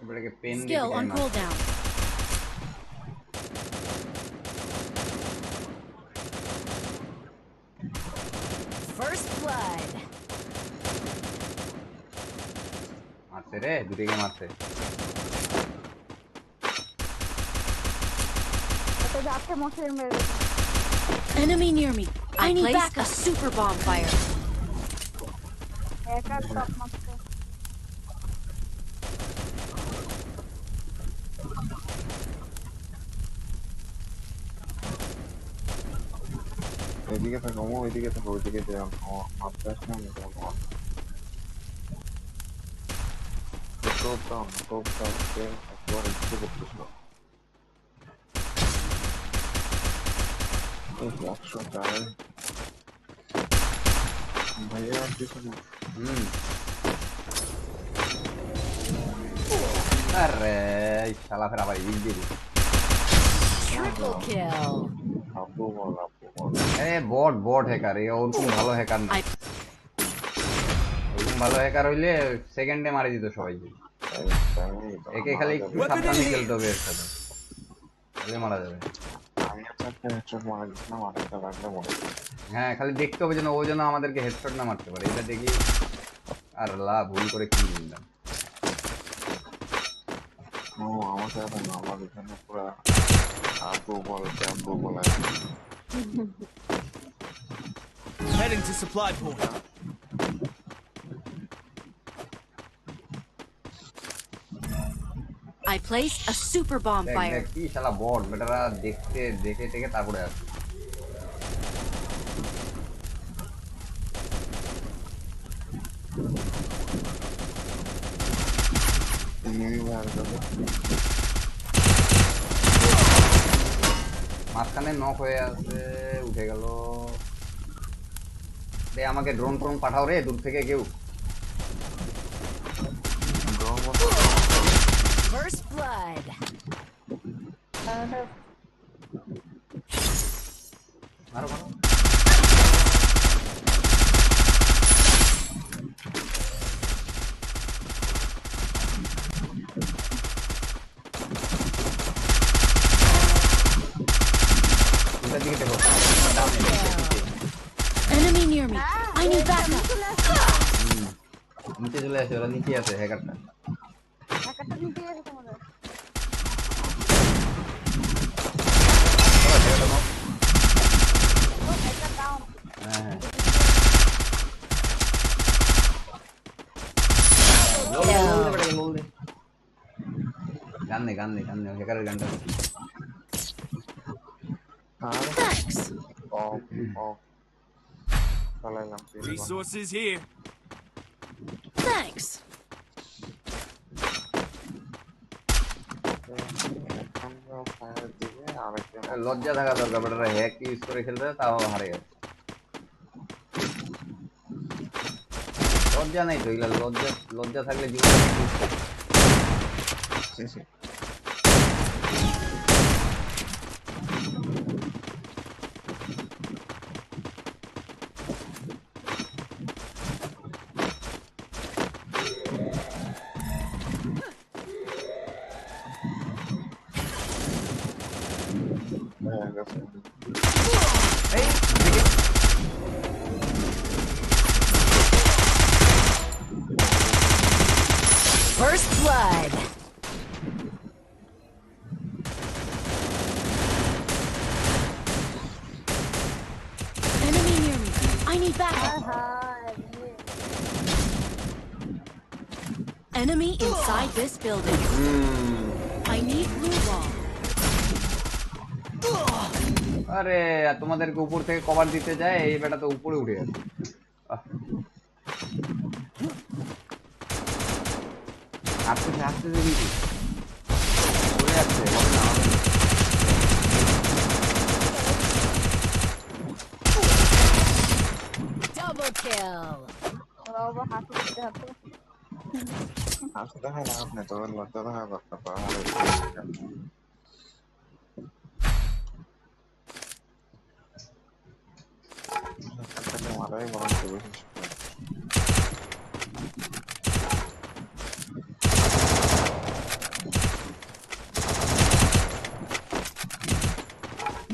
এবারে পেন দিয়ে Skill on cooldown. First blood. মারছে রে দুটিকে মারছে। এটা যাচ্ছে মশাই মেরে Enemy near me. I need backup. A super bomb fire. একা টপ মারছে এদিকে থাকো ওইদিকে থাকো ওইদিকে যে মারতে আসলে আমি টপটা একবার একটু করতেছিল 100 টাকা ভাইয়া কিছু না আরে শালা ফের আবার ইল দিয়ে দিছে। Triple kill. আপু বল আরে বট হ্যাকার এ ওরকম ভালো হ্যাকার না। ওরকম ভালো হ্যাকার হইলে সেকেন্ডে মারি দিত সবাইকে। একে খালি একটু সাবধানে খেলতে হবে এর সাথে তাহলে মারা যাবে। আমি একটা হেডশট মারা দিছিলাম আরেকটা লাগলে মরে হ্যাঁ খালি দেখতে হবে যেন ও যেন আমাদেরকে হেডশট না মারতে পারে এটা দেখি। আর ভুল করে কি নিলাম আমাকে এখন আমার এখানে পুরা আপু বল Heading to supply point. I placed a super bomb দেখ fire. কি শালা বট বেটারা দেখে তারপরে আসে। মাঝখানে নক হয়ে আছে উঠে গেল রে। আমাকে ড্রোন পাঠাও রে দূর থেকে কেউ। First blood. মারো দিকে দেখো। Enemy near me. I need backup. নিচে চলে আসে ওরা নিচে আছে হ্যাকারটা। একটা নিতে গেছে তোমাদের একটা ডাউন হ্যাঁ গান নেই হ্যাকারের গানটা আর Thanks. অফ অফ চালাইলাম Resources here. Thanks. ফায়ার দিবে আরেকজন লজ্জা থাকা দরকার, বাট হ্যাক ইউজ করে খেলতে তাও হারে গেছে। লজ্জা নাই তো, এগুলা লজ্জা লজ্জা থাকলে জীবনে হয়ে গেছে। First blood. Enemy near me. I need backup. Enemy inside this building. I need blue wall. আরে তোমাদেরকে উপর থেকে কভার দিতে যায়, এই বেটা তো উপরে উঠে গেছে। আসতে আসতে দেখি চলে যাচ্ছে, বলে না Double kill. বাবা হাত দিতে হবে আসতে দেখায় না আপনি তো লজ্জা দেখা দরকার পাহাড়ে মারাই বরং বেশি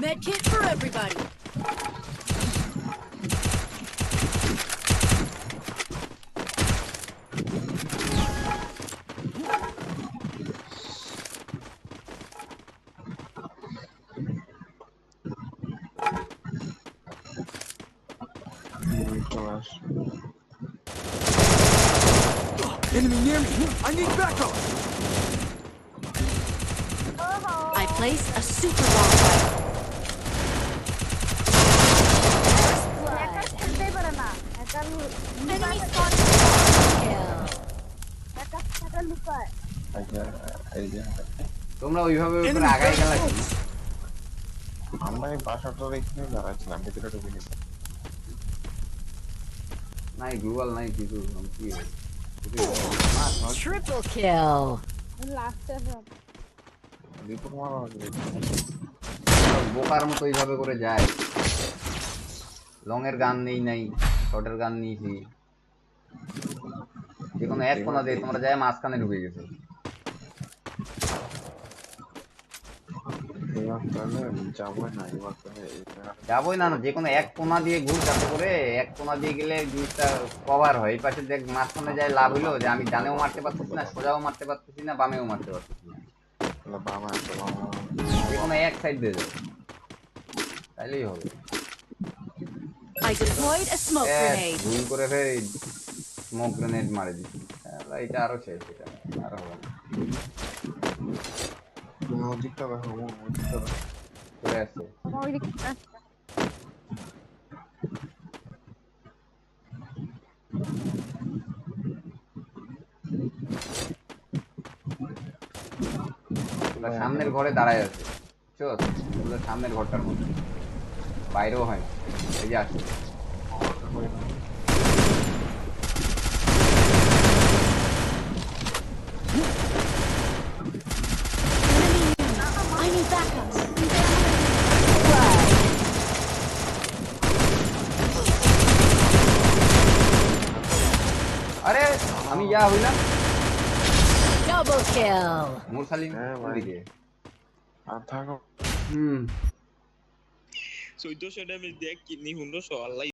Medkit for everybody. চলে আসে। Enemy near me. I need backup. I placed a super bomb site. First blood. খেলতেই পারে না এটা Enemy spotted. Kill. এটা লুকায় এই যে তোমরা ওইভাবে উপরে আগাই গেলা কি? আমরা এই বাসাটা রেখে দাঁড়াচ্ছিলাম ভিতরে ঢুকে নিতে নাই গ্লোবাল নাই কিছু, কি Triple kill. লাস্টে রিপোর্ট মারা হবে বোকার মতো এইভাবে করে যায়। লং এর গান নেই, নাই শর্টের গান নিয়েছি, যে কোনো এক কোনা দিয়ে তোমরা যায় মাঝখানে ঢুকে গেছো। এবার তাহলে যাবোই না এবার তাহলে যাবোই না, যে কোনো এক কোনা দিয়ে ঘুর, যাতে করে এক কোনা দিয়ে গেলে জিনিসটা কভার হয়। এই পাশে দেখ মাঝখানে যায় লাভ হইলো যে আমি ডানেও মারতে পারতেছি না, সোজাও মারতে পারতেছি না, বামেও মারতে পারতেছি না, বাবা আছে বাবা যে কোনো এক সাইড দিয়ে যাবে, তাইলেই হবে। I deployed a smoke grenade. ভুল করে ফের স্মোক গ্রেনেড মারে দিচ্ছি, এটা আরো শেষ, এটা আরো হবে না। ওদিকটা দেখো ওদিকটা দেখো চলে আসছে ওই দিকে ওরা সামনের ঘরে দাঁড়ায় আছে, চল ওগুলো সামনের ঘরটার মধ্যে, বাইরেও হয় না, এই যে আসছে। I need backup. Blood. আরে আমি যা হইলাম Double kill. মুরসালিম হ্যাঁ ভাই। ওদিকে। আর থাকো 1400 ড্যামেজ দেখ কিডনি 100 আল্লাহ